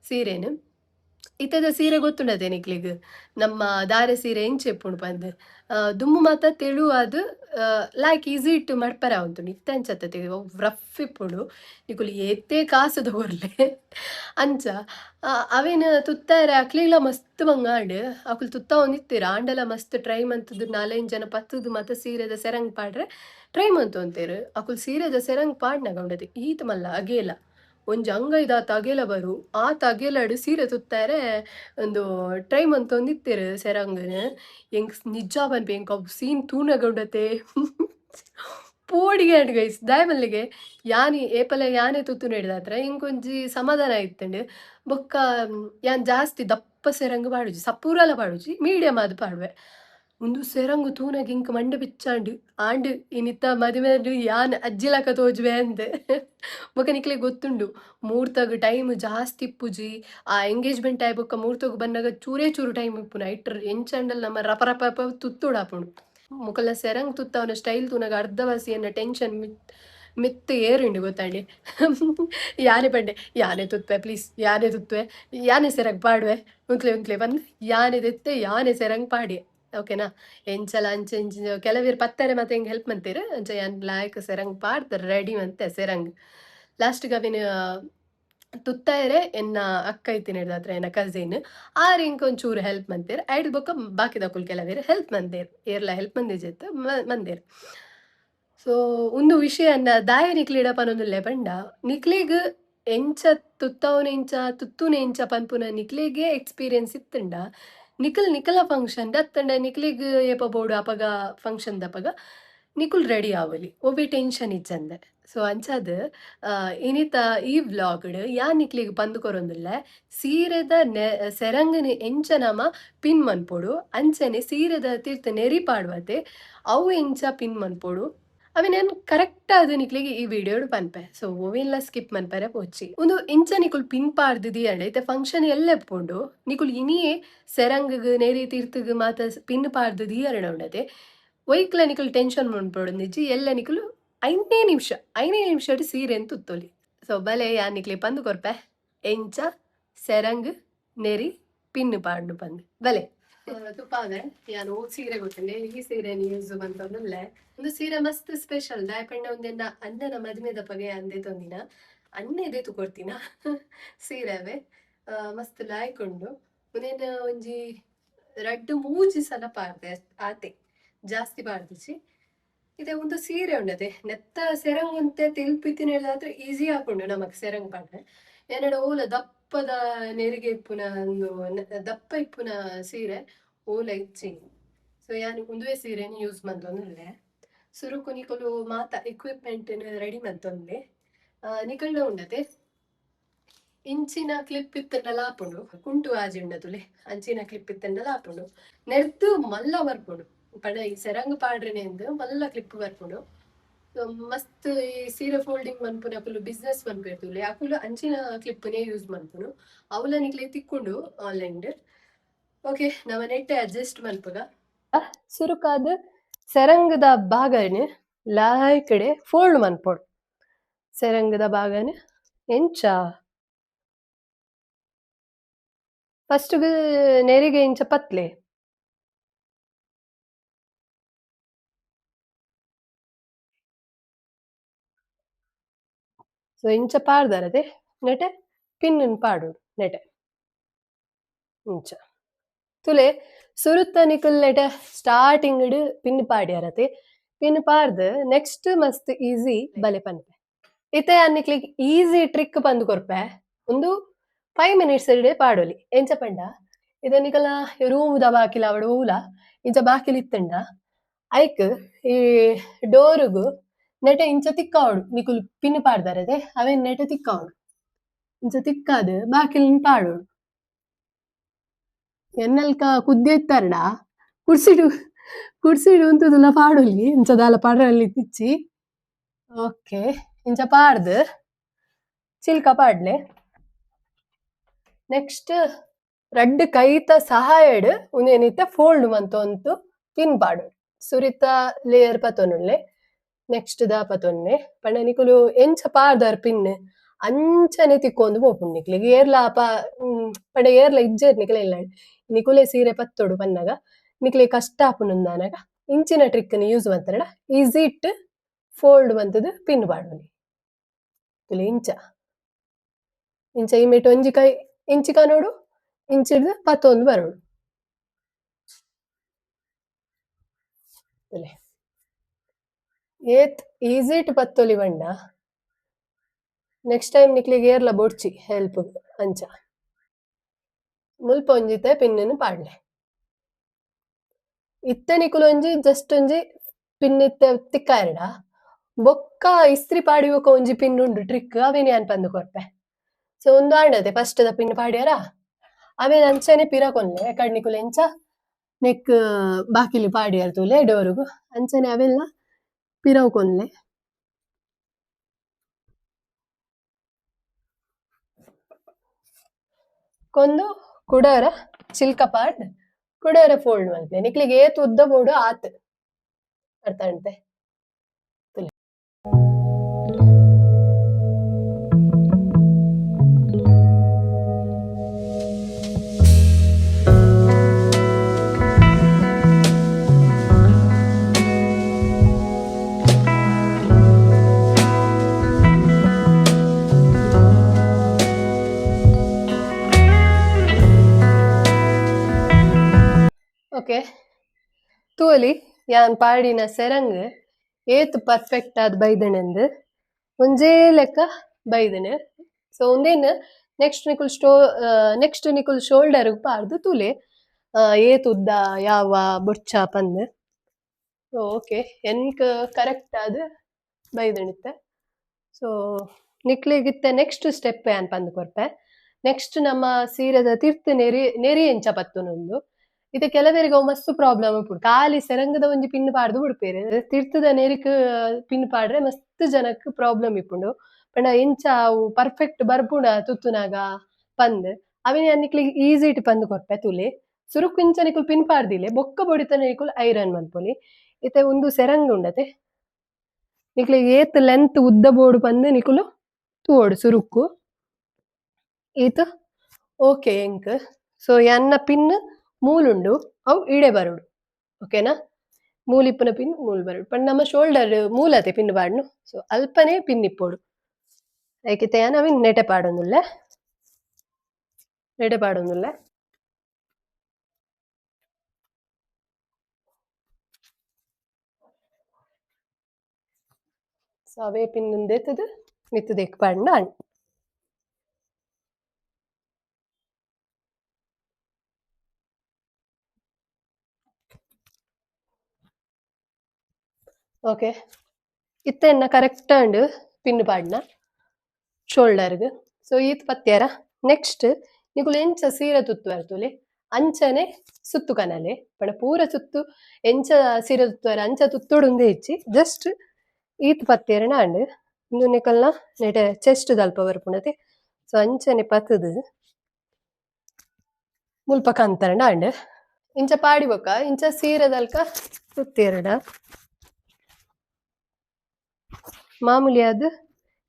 ಸೀರೆನ್. ಇತ್ತೆದ ಸೀರೆ ಗೊತ್ತುಂಡತೆ ನಿಕ್ಲೆಗ್ ನಮ್ಮ ದಾರೆ ಸೀರೆ ಎಂಚ ಇಪ್ಪುಂಡು ಪಂದ್ ದುಮ್ಮು ಮಾತ ತೆಳುವಾದ್ ಲಾಯ್ಕ್ ಈಸಿ ಇಟ್ಟು ಮಡ್ಪರೆ ಆವೊಂದುಂಡು ಇತ್ತೆ ಅಂಚತ್ತೆ ರಫ್ ಇಪ್ಪುಂಡು ನಿಕುಲು ಏತೆ ಕಾಸು ತಗೊರ್ಲೆ ಅಂಚ ಅವೆನ್ ತುತ್ತಾಯರೆ ಅಕ್ಲೆಗ್ಲ ಮಸ್ತ್ ಬಂಗಾಂಡ್ ಅಕುಲು ತುತ್ತ ಒಂದಿತ್ತೆರ್ ಆಂಡಲ ಮಸ್ತ್ ಟ್ರೈ ಮಂತುದು 4-5 ಜನ ಪತ್ತುದು ಮಾತ ಸೀರೆದ ಸೆರಂಗ್ ಪಾಡ್ರೆ ಟ್ರೈ ಮಂತೊಂತೆರ್ ಅಕುಲು ಸೀರೆದ ಸೆರಂಗ್ ಪಾಡ್ನಗ ಉಂಡತೆ ಈತ್ ಮಲ್ಲ ಅಗೇಲ ಒಂಜಿ ಅಂಗೈದ ತಗೆಲ ಬರು ಆ ತಗೆಲಡ್ ಸೀರೆ ತುತ್ತಾಯರೆ ಒಂದು ಟ್ರೈ ಮಂತೊಂದಿತ್ತೆರ್ ಸೆರಂಗ್‌ನ್ ಎಂಕ್ ನಿಜ ಪನ್ಪೆ ಎಂಕ್ ಅವ್ ಸೀನ್ ತೂನಗ ಉಂಡತೆ ಪೋಡಿಗೆ ಆಂಡ್ ಗೈಸ್ ದಾಯಮಲ್ಲಿಗೆ ಏಪಲ ಯಾನೆ ತುತ್ತು ನೆಡ್ದಾತ್ರ ಇಂಕೊಂಜಿ ಸಮಾಧಾನ ಆಯಿತ್ತಂಡ್ ಬೊಕ್ಕ ಯಾನ್ ಜಾಸ್ತಿ ದಪ್ಪ ಸೆರಂಗ್ ಪಾಡುಜಿ ಸಪೂರಲ ಪಾಡುಜಿ ಮೀಡಿಯಮ್ ಆದ್ ಪಾಡ್ವೆ ಉಂದು ಸೆರಂಗ್ ತೂನಗ ಇಂಕ್ ಮಂಡೆ ಪಿಚ್ಚಾಂಡ್ ಆಂಡ್ ಇನಿತ್ತ ಮದುವೆಡ್ ಯಾನ್ ಅಜ್ಜಿಲಕ ತೋಜುವೆ ಅಂದೆ ಬೊಕ ನಿಕ್ಲೆಗ್ ಗೊತ್ತುಂಡು ಮುಹೂರ್ತಗ್ ಟೈಮ್ ಜಾಸ್ತಿ ಇಪ್ಪುಜಿ ಆ ಎಂಗೇಜ್‌ಮೆಂಟ್ ಆಯ್ ಬೊಕ್ಕ ಮುಹೂರ್ತಗ್ ಬನ್ನಗ ಚೂರೇ ಚೂರು ಟೈಮ್ ಇಪ್ಪುನ ಐಟ್ರ್ ಎಂಚಂಡಲ ನಮ ರಪ ರಪ ರಪ ತುತ್ತುಡಾಪುಂಡು. ಮುಕುಲ್ನ ಸೆರಂಗ್ ತುತ್ತವನ ಸ್ಟೈಲ್ ತೂನಗ ಅರ್ಧವಾಸಿ ಎನ್ನ ಟೆನ್ಷನ್ ಮಿತ್ತ್ ಏರುಂಡು ಗೊತ್ತಾಂಡೆ. ಯಾನೆ ಪಂಡೆ ಯಾನೆ ತುತ್ವೆ ಪ್ಲೀಸ್ ಯಾನೆ ತುತ್ವೆ ಯಾನೆ ಸೆರಂಗ್ ಪಾಡ್ವೆ ಉಂತ್ಲೆ ಬಂದ್ ಯಾನೆ ದೆತ್ತೆ ಯಾನೆ ಸೆರಂಗ್ ಪಾಡಿ ಓಕೆನಾ. ಎಂಚಲ ಅಂಚ ಇಂಚ ಕೆಲವೆರ್ ಪತ್ತಾರೆ ಮತ್ತೆ ಹೆಂಗ್ ಹೆಲ್ಪ್ ಮಂತೆರ್ ಅಂಚ ಯಾನ್ ಲಾಯ್ಕ್ ಸೆರಂಗ್ ಪಾಡ್ದ್ ರೆಡಿ ಮಂತೆ ಸೆರಂಗ್ ಲಾಸ್ಟ್‌ಗ್ ಅವೆನ್ ತುತ್ತಾಯರೆ ಎನ್ನ ಅಕ್ಕ ಇತ್ತಿನೆರ್ದಾತ್ರ ಎನ್ನ ಕಸಿನ್ ಆರ್ ಇಂಕ್ ಒಂಚೂರು ಹೆಲ್ಪ್ ಮಂತೆರ್ ಐಡ್ ಬೊಕ್ಕ ಬಾಕಿದಕುಲು ಕೆಲವೆರ್ ಹೆಲ್ಪ್ ಮಂದೆರ್ ಏರ್ಲ ಹೆಲ್ಪ್ ಮಂದಿಜೆತ್ ಮಂದೆರ್. ಸೊ ಉಂದು ವಿಷಯನ್ನ ದಾಯ ನಿಕ್ಲೆಡ ಪನೊಂದುಲ್ಲೆ ಪಂಡ ನಿಕ್ಲೆಗ್ ಎಂಚ ತುತ್ತವುನೆಂಚ ತುತ್ತುನೆಂಚ ಪನ್ಪುನ ನಿಕ್ಲೆಗೆ ಎಕ್ಸ್ಪೀರಿಯನ್ಸ್ ಇತ್ತಂಡ ನಿಕಲ ಫಂಕ್ಷನ್ ದತ್ತಂಡ ನಿಕ್ಲೆಗ್ ಏಪ ಬೋಡು ಅಪಗ ಫಂಕ್ಷನ್ ದಪಗ ನಿಕುಲ್ ರೆಡಿ ಆವೊಲಿ ಒವ್ವೆ ಟೆನ್ಷನ್ ಇಜ್ಜಂದೆ. ಸೊ ಅಂಚಾದ್ ಇನಿತ ಈ ವ್ಲಾಗ್ಡ್ ಯಾನ್ ನಿಕ್ಲೆಗ್ ಪಂದ್ ಕೊರೊಂದುಲ್ಲೆ ಸೀರೆದ ಸೆರಂಗ್‌ನ್ ಎಂಚ ನಮ ಪಿನ್ ಮನ್ಪೊಡು ಅಂಚನೆ ಸೀರೆದ ತಿರ್ತ್ ನೆರಿ ಪಾಡ್ವತೆ ಅವು ಎಂಚ ಪಿನ್ ಮನ್ಪೊಡು ಅವೆ ನಾನು ಕರೆಕ್ಟ್ ಆದ್ ನಿಕ್ಲೆಗ್ ಈ ವಿಡಿಯೋಡ್ ಪನ್ಪೆ. ಸೊ ಒವೆನ್ಲ ಸ್ಕಿಪ್ ಮನ್ಪರೆ ಪೋಚಿ ಉಂದು ಇಂಚ ನಿಕುಲ್ ಪಿನ್ ಪಾಡ್ದಿದಿ ಅಂಡೆ ಇತ್ತೆ ಫಂಕ್ಷನ್ ಎಲ್ಲ ಎಪ್ಪುಂಡು ನಿಕುಲ್ ಇನಿಯೇ ಸೆರಂಗ್‌ಗ್ ನೆರಿ ತಿರ್ತುಗ್ ಮಾತ ಪಿನ್ ಪಾಡ್ದಿದಿ ಅರಣ ಉಂಡತೆ ಒಯ್ಕ್ಲ ನಿಕುಲ್ ಟೆನ್ಷನ್ ಮನ್ಪೊಡೊಂದಿಜ್ಜಿ ಎಲ್ಲ ನಿಕುಲು 5 ನಿಮಿಷಡ್ ಸೀರೆನ್ ತುತ್ತೊಲಿ. ಸೊ ಬಲೆ ಯಾನ್ ನಿಕ್ಲೆ ಪಂದ್ ಕೊರ್ಪೆ ಎಂಚ ಸೆರಂಗ್ ನೆರಿ ಪಿನ್ ಪಾಡ್ನು ಪಂದ್ ಬಲೆ ತುಪ್ಪಾದೆ ಯಾನ್ ಸೀರೆ ಗೊತ್ತಂಡೆ ಈ ಸೀರೆನ್ ಯೂಸ್ ಮಂತೊಂದುಲ್ಲೆ ಒಂದು ಸೀರೆ ಮಸ್ತ್ ಸ್ಪೆಷಲ್ ದಾಯಪಂಡ ಒಂದೆನ್ನ ಅಣ್ಣನ ಮದ್ಮೆದ ಪಗೆ ಅಂದೆ ತೊಂದಿನ ಅಣ್ಣೆದೆ ತುಕೊಡ್ತಿನ ಸೀರೆ ಅವೆ ಮಸ್ತ್ ಲಾಯ್ಕೊಂಡು ಉಂದೆನ ಒಂಜಿ ರಡ್ಡ್ ಮೂಜಿ ಸಲ ಪಾಡ್ದೆ ಆತೆ ಜಾಸ್ತಿ ಪಾಡ್ದಿಜಿ ಇದೆ ಒಂದು ಸೀರೆ ಉಂಡತೆ ನೆತ್ತ ಸೆರಂಗ್ ಅಂತೆ ತಿಲ್ಪಿತ್ತಿನ ಹೇಳಿದ್ರೆ ಈಸಿ ಆಪುಂಡು ನಮಕ್ ಸೆರಂಗ್ ಪಾಡ್ರೆ ಏನಡ ಓಲ ದಪ್ಪದ ನೆರಿಗೆ ಇಪ್ಪುನ ಒಂದು ದಪ್ಪ ಇಪ್ಪುನ ಸೀರೆ ಓಲ ಇಚ್ಚಿ. ಸೊ ಯಾನ್ ಉಂದುವೆ ಸೀರೆನ್ ಯೂಸ್ ಮಂತೊಂದುಲ್ಲೆ ಸುರುಕು ನಿಕುಲು ಮಾತ ಎಕ್ವಿಪ್ಮೆಂಟ್ ರೆಡಿ ಮಂತೊಂದೆ ನಿಕಲ್ನ ಉಂಡತೆ ಇಂಚಿನ ಕ್ಲಿಪ್ ಇತ್ತಂಡಲ ಆಪುಂಡು ಕುಂಟು ಆಜಿ ಉಂಡತುಲೆ ಅಂಚಿನ ಕ್ಲಿಪ್ ಇತ್ತಂಡಲ ಆಪುಂಡು ನೆರ್ದು ಮಲ್ಲ ಬರ್ಪುಂಡು ಪಂಡ ಈ ಸೆರಂಗ್ ಪಾಡ್ರೆನೆಂದ್ ಮಲ್ಲ ಕ್ಲಿಪ್ ಬರ್ಪುಂಡು. ಮಸ್ತ್ ಈ ಸೀರೆ ಫೋಲ್ಡಿಂಗ್ ಮನ್ಪುನ ಅಕುಲು ಬಿಸ್ನೆಸ್ ಮನ್ಪೆರ್ತುಲೆ ಅಕುಲು ಅಂಚಿನ ಕ್ಲಿಪ್ನೇ ಯೂಸ್ ಮನ್ಪುನು ಅವಲ ನಿಕ್ಲೆ ತಿಕ್ಕೊಂಡು ಆನ್ಲೈನ್ಡ್. ಓಕೆ ನಮ ನೆಟ್ಟೆ ಅಡ್ಜಸ್ಟ್ ಮನ್ಪುಗ ಸುರುಕಾದ ಸೆರಂಗದ ಭಾಗನ್ ಲಾಯ್ ಕಡೆ ಫೋಲ್ಡ್ ಮನ್ಪೊಡು ಸೆರಂಗದ ಭಾಗನ್ ಎಂಚ ಫಸ್ಟ್ ನೆರಿಗೆ ಇಂಚ ಪತ್ಲೆ ಸೊ ಇಂಚ ಪಾಡ್ದರದೆ ನೆಟೆ ಪಿನ್ನನ್ ಪಾಡೋಡು ನೆಟೆ ಇಂಚ ತುಲೆ ಸುರುತ್ತ ನಿಕುಲ್ ನೆಟೆ ಸ್ಟಾರ್ಟಿಂಗ್ ಪಿನ್ ಪಾಡ್ಯಾರತೆ ಪಿನ್ ಪಾಡ್ದು ನೆಕ್ಸ್ಟ್ ಮಸ್ತ್ ಈಸಿ ಬಲೆ ಪನ್ಪೆ ಇತ್ತೆ ಅನ್ನಿಕ್ಲಿಗ್ ಈಸಿ ಟ್ರಿಕ್ ಪಂದ್ ಕೊರ್ಪೆ ಒಂದು 5 minutes ಇಡೆ ಪಾಡೊಲಿ ಎಂಚ ಪಂಡ ಇದನ್ನಿಕಲ ರೂಮ್ ದ ಬಾಕಿಲ ಅವಡು ಊಲ ಇಂಚ ಬಾಕಿಲ್ ಇತ್ತಂಡ ಐಕ್ ಈ ಡೋರುಗು ನೆಟೆ ಇಂಚ ತಿಕ್ಕಾವಡು ನಿಕುಲು ಪಿನ್ ಪಾಡ್ದಾರದೆ ಅವೇನ್ ನೆಟೆ ತಿಕ್ಕಾವಡು ಇಂಚ ತಿಕ್ಕಾದು ಬಾಕಿಲ್ ಪಾಡೋಡು ಎನ್ನಲ್ಕ ಕುದ್ದೆ ಇತ್ತಾರಡ ಕುಡ್ಸಿಡು ಕುಡ್ಸಿಡು ಅಂತದಲ್ಲ ಪಾಡೊಲಿ ಇಂಚದಾಲ ಪಡ್ರಲ್ಲಿ ತಿಚ್ಚಿ ಓಕೆ ಇಂಚ ಪಾಡ್ದು ಚಿಲ್ಕ ಪಾಡ್ಲೆ ನೆಕ್ಸ್ಟ್ ರಡ್ಡ್ ಕೈತ ಸಹಾಯಡ್ ಉಂದೇನಿತ್ತೆ ಫೋಲ್ಡ್ ಮಂತೊಂತು ಪಿನ್ ಪಾಡು ಸುರಿತ ಲೇಯರ್ ಪತೊನುಲ್ಲೆ ನೆಕ್ಸ್ಟ್ ದ ಪತೊನ್ನೆ ಪಂಡ ನಿಕುಲು ಎಂಚ ಪಾಡ್ದಾರ್ ಪಿನ್ ಅಂಚನೆ ತಿಕ್ಕೊಂದು ಪೋಪುಂಡು ನಿಕ್ಲಿಗೆ ಏರ್ಲ ಪಂಡ ಏರ್ಲ ಇಜ್ಜೇರ್ ನಿಕಲ ಇಲ್ಲ ನಿಕುಲೆ ಸೀರೆ ಪತ್ತೊಡು ಪನ್ನಗ ನಿಕ್ಲೆ ಕಷ್ಟ ಆಪುನುಂದಾನಗ ಇಂಚಿನ ಟ್ರಿಕ್ ಯೂಸ್ ಮಾಡ್ತಾರಡ ಈಸಿ ಇಟ್ ಫೋಲ್ಡ್ ಮಂತದು ಪಿನ್ ಪಾಡೊಲಿ ತುಲೆ ಇಂಚ ಇಂಚ ಇಮೇಟ್ ಒಂಜಿ ಕೈ ಇಂಚಿಕ ನೋಡು ಇಂಚಿಡ್ದು ಪತ್ತೊಂದು ಬರೋಡು ಏತ್ ಈಸಿ ಇಟ್ ಪತ್ತೊಲಿ ಬಂಡ ನೆಕ್ಸ್ಟ್ ಟೈಮ್ ನಿಕ್ಲಿಗೆ ಏರ್ಲ ಬೊಡ್ಚಿ ಹೆಲ್ಪ್ ಅಂಚ ಮುಲ್ಪ ಒಂಜಿತೆ ಪಿನ್ನನ್ನು ಪಾಡ್ಲೆ ಇತ್ತೆ ನಿಕುಲು ಒಂಜಿ ಜಸ್ಟ್ ಒಂಜಿ ಪಿನ್ ಇತ್ತೆ ತಿಕ್ಕಾಯರಡ ಬೊಕ್ಕ ಇಸ್ತ್ರಿ ಪಾಡಿ ಬೊಕ್ಕ ಒಂಜಿ ಪಿನ್ ಉಂಡು ಟ್ರಿಕ್ ಅವೇನ್ ಯಾನ್ ಪಂದು ಕೊರ್ಪೆ ಸೊ ಒಂದು ಆಂಡದೆ ಫಸ್ಟ್ ದ ಪಿನ್ ಪಾಡ್ಯಾರ ಅವೇನ್ ಅಂಚನೆ ಪಿರಕೊನ್ಲೆ ಯಾಕಂಡ್ ನಿಕುಲು ಎಂಚ ನೆಕ್ ಬಾಕಿಲು ಪಾಡ್ಯಾರ ತೂಲೆ ಡೋರುಗು ಅಂಚನೆ ಅವೆಲ್ಲ ಪಿರವ್ಕೊನ್ಲೆ ಕೊಂದು ಕುಡರ ಚಿಲ್ಕ ಪಾಡ್ ಕುಡರ ಫೋಲ್ಡ್ ಮಲ್ಪೆ ನಿಕ್ಲಿಗೆ ಏತ್ ಉದ್ದ ಬೋಡು ಆತ್ ಅರ್ಥ ಅಂತೆ ಓಕೆ ತೂಲಿ ಯಾನ್ ಪಾಡಿನ ಸೆರಂಗ್ ಏತ್ ಪರ್ಫೆಕ್ಟ್ ಆದ್ ಬೈದನೆಂದು ಒಂಜೇ ಲೆಕ್ಕ ಬೈದನೆ ಸೊ ಒಂದೇನು ನೆಕ್ಸ್ಟ್ ನಿಕುಲ್ ಶೋಲ್ಡರ್ ಪಾರ್ದು ತೂಲೆ ಏತ್ ಉದ್ದ ಯಾವ ಬೊಚ್ಚ ಪಂದ್ ಓಕೆ ಎನ್ಕ್ ಕರೆಕ್ಟ್ ಆದ್ ಬೈದಣಿತ್ತೆ ಸೊ ನಿಕ್ಲಿಗಿತ್ತೆ ನೆಕ್ಸ್ಟ್ ಸ್ಟೆಪ್ ಏನ್ ಪಂದ್ ಕೊರ್ಪೆ ನೆಕ್ಸ್ಟ್ ನಮ್ಮ ಸೀರೆದ ತಿರ್ತ್ ನೆರಿ ಎಂಚ ಪತ್ತುನೊಂದು ಇದು ಕೆಲವರಿಗೆ ಮಸ್ತ್ ಪ್ರಾಬ್ಲಮ್ ಉಂಟು ಖಾಲಿ ಸೆರಂಗದ ಒಂಜಿ ಪಿನ್ ಪಾಡ್ದು ಬಿಡ್ಪೇರು ತಿರ್ತದ ನೆರಿಕ್ ಪಿನ್ ಪಾಡ್ರೆ ಮಸ್ತ್ ಜನಕ್ ಪ್ರಾಬ್ಲಮ್ ಇಪ್ಪುಂಡು ಪಂಡ ಎಂಚ ಅವು ಪರ್ಫೆಕ್ಟ್ ಬರ್ಪುಂಡ ತುತ್ತುನಾಗ ಪಂದ್ ಅವಿನ ನಿಕ್ಲಿಗೆ ಈಸಿ ಇಟ್ ಪಂದ್ ಕೊರ್ಪೆ ತುಲೆ ಸುರುಕು ಇಂಚ ನಿಕುಲ್ ಪಿನ್ ಪಾಡ್ದಿಲೆ ಬೊಕ್ಕ ಬೊಡಿತನ ನಿಕುಲ್ ಐರನ್ ಮನ್ಪೊಲಿ ಇತ್ತೆ ಒಂದು ಸೆರಂಗ್ ಉಂಡತೆ ನಿಕ್ಲಿಗೆ ಏತ್ ಲೆಂತ್ ಉದ್ದ ಬೋಡು ಪಂದ್ ನಿಕುಲು ತೂವೋಡು ಸುರುಕು ಈತ್ ಓಕೆ ಎಂಕ್ ಸೊ ಯನ್ನ ಪಿನ್ ಮೂಲುಂಡು ಅವು ಇಡೆ ಬರೋಡು ಓಕೆನಾ ಮೂಲಿಪ್ಪನ ಪಿನ್ ಮೂಲ್ ಬರೋಡು ಪಂಡ ನಮ್ಮ ಶೋಲ್ಡರ್ ಮೂಲತೆ ಪಿನ್ ಪಾಡ್ನು ಸೊ ಅಲ್ಪನೇ ಪಿನ್ ಇಪ್ಪೋಡು ಐಕಿತೆ ಅವಿನ್ ನೆಟೆ ಪಾಡೊಂದುಲ್ಲೆ ಸೊ ಅವೇ ಪಿನ್ ದೇತದು ಮಿತ್ತದೇಕ್ ಪಾಡ್ನ ಅಣ್ ಓಕೆ ಇತ್ತೆನ್ನ ಕರೆಕ್ಟ್ ಅಂಡ್ ಪಿನ್ ಪಾಡ್ನ ಶೋಲ್ಡರ್ಗ್ ಸೊ ಈತ್ ಪತ್ಯಾರ ನೆಕ್ಸ್ಟ್ ನಿಕುಲು ಎಂಚ ಸೀರೆ ತುತ್ತು ಬರ್ತುಲೆ ಅಂಚನೆ ಸುತ್ತು ಕನಲೆ ಪಂಡ ಪೂರ ಸುತ್ತು ಎಂಚ ಸೀರೆ ತುತ್ತುವರ ಅಂಚ ತುತ್ತೋಡು ಉಂದೆ ಇಚ್ಚಿ ಜಸ್ಟ್ ಈತ್ ಪತ್ಯಾರನ ಅಂಡ್ ಇಂದು ನಿಕಲ್ನ ನೆಟೆ ಚೆಸ್ಟ್ ದಲ್ಪ ಬರ್ಪುಂಡತೆ ಸೊ ಅಂಚನೆ ಪತ್ತದು ಮುಲ್ಪ ಕಂತರನ ಅಂಡ್ ಇಂಚ ಪಾಡಿ ಬೊಕ ಇಂಚ ಸೀರೆ ದಲ್ಕ ತುತ್ತೇರಡ ಮಾಮೂಲಿ ಅದು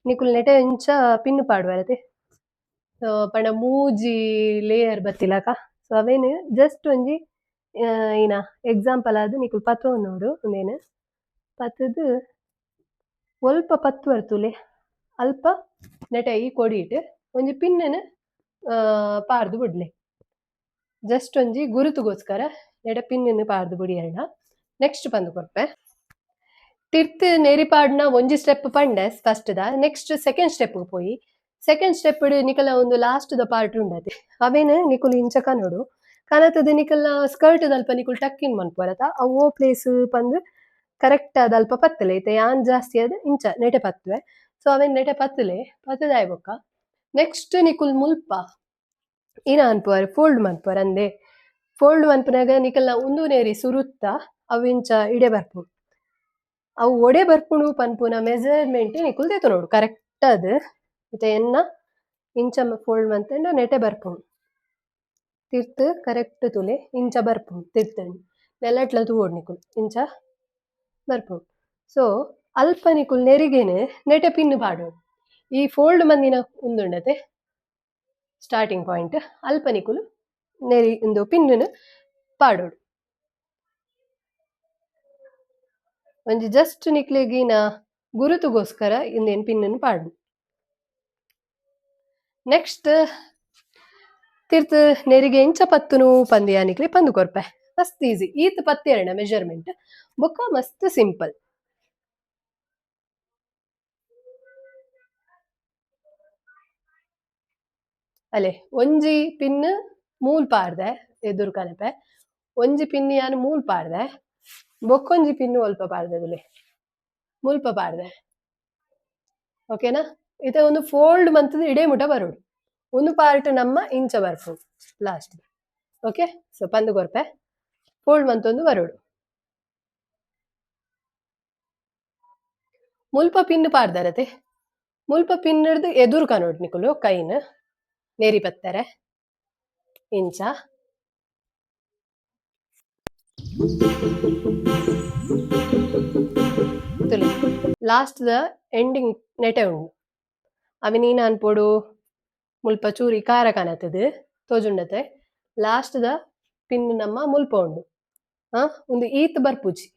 ನಿಕುಲ್ ನೆಟೆ ಇಂಚ ಪಿನ್ ಪಾಡುವರತೆ ಸೊ ಪಂಡ ಮೂಜಿ ಲೇಯರ್ ಬತ್ತಿಲಕ ಸೊ ಅವೇನು ಜಸ್ಟ್ ಒಂಜಿ ಏನ ಎಕ್ಸಾಂಪಲ್ ಆದ್ ನಿಕುಲ್ ಪತ್ತೋ ನೋಡು ಒಂದೇನು ಪತ್ತದು ಒಲ್ಪ ಪತ್ತು ಬರ್ತುಲೆ ಅಲ್ಪ ನೆಟೆ ಈ ಕೊಡಿಟ್ ಒಂಜಿ ಪಿನ್ನನ್ ಪಾರ್ದು ಬಿಡ್ಲೆ ಜಸ್ಟ್ ಒಂಜಿ ಗುರುತುಗೋಸ್ಕರ ನೆಟ ಪಿನ್ನನ್ ಪಾರ್ದು ಬಿಡಿಯಲ್ನ ನೆಕ್ಸ್ಟ್ ಪಂದ್ ಕೊರ್ಪೆ ತಿರ್ತ್ ನೆರಿಪಾಡ್ನ ಒಂಜಿ ಸ್ಟೆಪ್ ಪಂಡೆ first the next second step ಪೋಯಿ ಸೆಕೆಂಡ್ ಸ್ಟೆಪ್ ನಿಕಲ ಒಂದು ಲಾಸ್ಟ್ ದ ಪಾರ್ಟ್ ಉಂಡತೆ ಅವೇನು ನಿಕುಲು ಇಂಚ ಕನೋಡು ಕನತದ ನಿಕಲ್ನ ಸ್ಕರ್ಟ್ ದಲ್ಪ ನಿಕುಲು ಟಕ್ಕಿನ್ ಮನ್ಪೊರತ ಅವೋ ಪ್ಲೇಸ್ ಪಂದ್ ಕರೆಕ್ಟ್ ಆದ ಅಲ್ಪ ಪತ್ತಲೆ ಐತೆ ಯಾನ್ ಜಾಸ್ತಿ ಆದ ಇಂಚ ನೆಟೆ ಪತ್ವೆ ಸೊ ಅವೇನ್ ನೆಟೆ ಪತ್ತಲೆ ಪತ್ತದಾಯ್ ಬೊಕ್ಕ ನೆಕ್ಸ್ಟ್ ನಿಕುಲ್ ಮುಲ್ಪ ಇನ ಅನ್ಪುವರ್ ಫೋಲ್ಡ್ ಮನ್ಪುವರ್ ಅಂದೆ ಫೋಲ್ಡ್ ಮನ್ಪುನಾಗ ನಿಕಲ್ನ ಉಂದು ನೇರಿ ಸುರುತ್ತ ಅವು ಇಂಚ ಇಡೆ ಬರ್ಪು ಅವು ಒಡೆ ಬರ್ಪುಂಡು ಪನ್ಪುನ ಮೆಜರ್ಮೆಂಟ್ ನಿಕುಲ್ ದೇತು ನೋಡು ಕರೆಕ್ಟ್ ಅದ್ ಮತ್ತೆ ಎನ್ನ ಇಂಚ ಫೋಲ್ಡ್ ಮಂತಂಡ ನೆಟೆ ಬರ್ಪುಂಡು ತಿರ್ತ್ ಕರೆಕ್ಟ್ ತುಲೆ ಇಂಚ ಬರ್ಪುಂಡು ತಿರ್ತಂಡು ನೆಲಟ್ಲ ತೂವೋಡು ನಿಕುಲ್ ಇಂಚ ಬರ್ಪುಂಡು ಸೊ ಅಲ್ಪ ನಿಕುಲ್ ನೆರಿಗೇನೆ ನೆಟೆ ಪಿನ್ ಪಾಡೋಡು ಈ ಫೋಲ್ಡ್ ಮಂದಿನ ಉಂದುಂಡತೆ ಸ್ಟಾರ್ಟಿಂಗ್ ಪಾಯಿಂಟ್ ಅಲ್ಪ ನಿಕುಲು ನೆರಿ ಒಂದು ಪಿನ್ನನು ಪಾಡೋಡು ಒಂಜಿ ಜಸ್ಟ್ ನಿಕ್ಲೆಗಿನ ಗುರುತುಗೋಸ್ಕರ ಇಂದೇನು ಪಿನ್ನನ್ನು ಪಾಡು ನೆಕ್ಸ್ಟ್ ತಿರ್ತ್ ನೆರಿಗೆ ಎಂಚ ಪತ್ತುನು ಪಂದಿಯ ನಿಕ್ಲೆ ಪಂದು ಕೊರ್ಪೆ ಮಸ್ತ್ ಈಸಿ ಈತ್ ಪತ್ತೇರಣ ಮೆಜರ್ಮೆಂಟ್ ಬೊಕ್ಕ ಮಸ್ತ್ ಸಿಂಪಲ್ ಅಲೆ ಒಂಜಿ ಪಿನ್ ಮೂಲ್ ಪಾರ್ದೆ ಎದುರು ಕನಪೆ ಒಂಜಿ ಪಿನ್ ಯಾನು ಮೂಲ್ ಪಾರ್ದೆ ಬೊಕ್ಕೊಂಜಿ ಪಿನ್ ಒಲ್ಪ ಪಾರ್ದೆ ಮುಲ್ಪ ಪಾರ್ದೆ ಓಕೆನಾ ಇತ ಒಂದು ಫೋಲ್ಡ್ ಮಂತದ ಇಡೇ ಮುಟ ಬರೋಡು ಒಂದು ಪಾರ್ಟ್ ನಮ್ಮ ಇಂಚ ಬರ್ಪು ಲಾಸ್ಟ್ ಓಕೆ ಸೊ ಪಂದು ಕೊರ್ಪೆ ಫೋಲ್ಡ್ ಮಂತೊಂದು ಬರೋಡು ಮುಲ್ಪ ಪಿನ್ ಪಾರ್ದರತೆ ಮುಲ್ಪ ಪಿನ್ ಹಿಡ್ದು ಎದುರು ಕನೋಡು ನಿಕುಲು ಕೈನ್ ನೇರಿ ಪತ್ತಾರೆ ಇಂಚ ತುಲಿ ಲಾಸ್ಟ್ ದ ಎಂಡಿಂಗ್ ನೆಟೆ ಉಂಡು ಅవి ನೀನು ಅನ್ಪೋಡು ಮುಲ್ಪ ಚೂರಿ ಕಾರ ಕನತದು ತೋಜುಂಡತೆ ಲಾಸ್ಟ್ ದ ಪಿನ್ ನಮ್ಮ ಮುಲ್ಪ ಉಂಡು ಒಂದು ಈತ್ ಬರ್ಪುಜಿ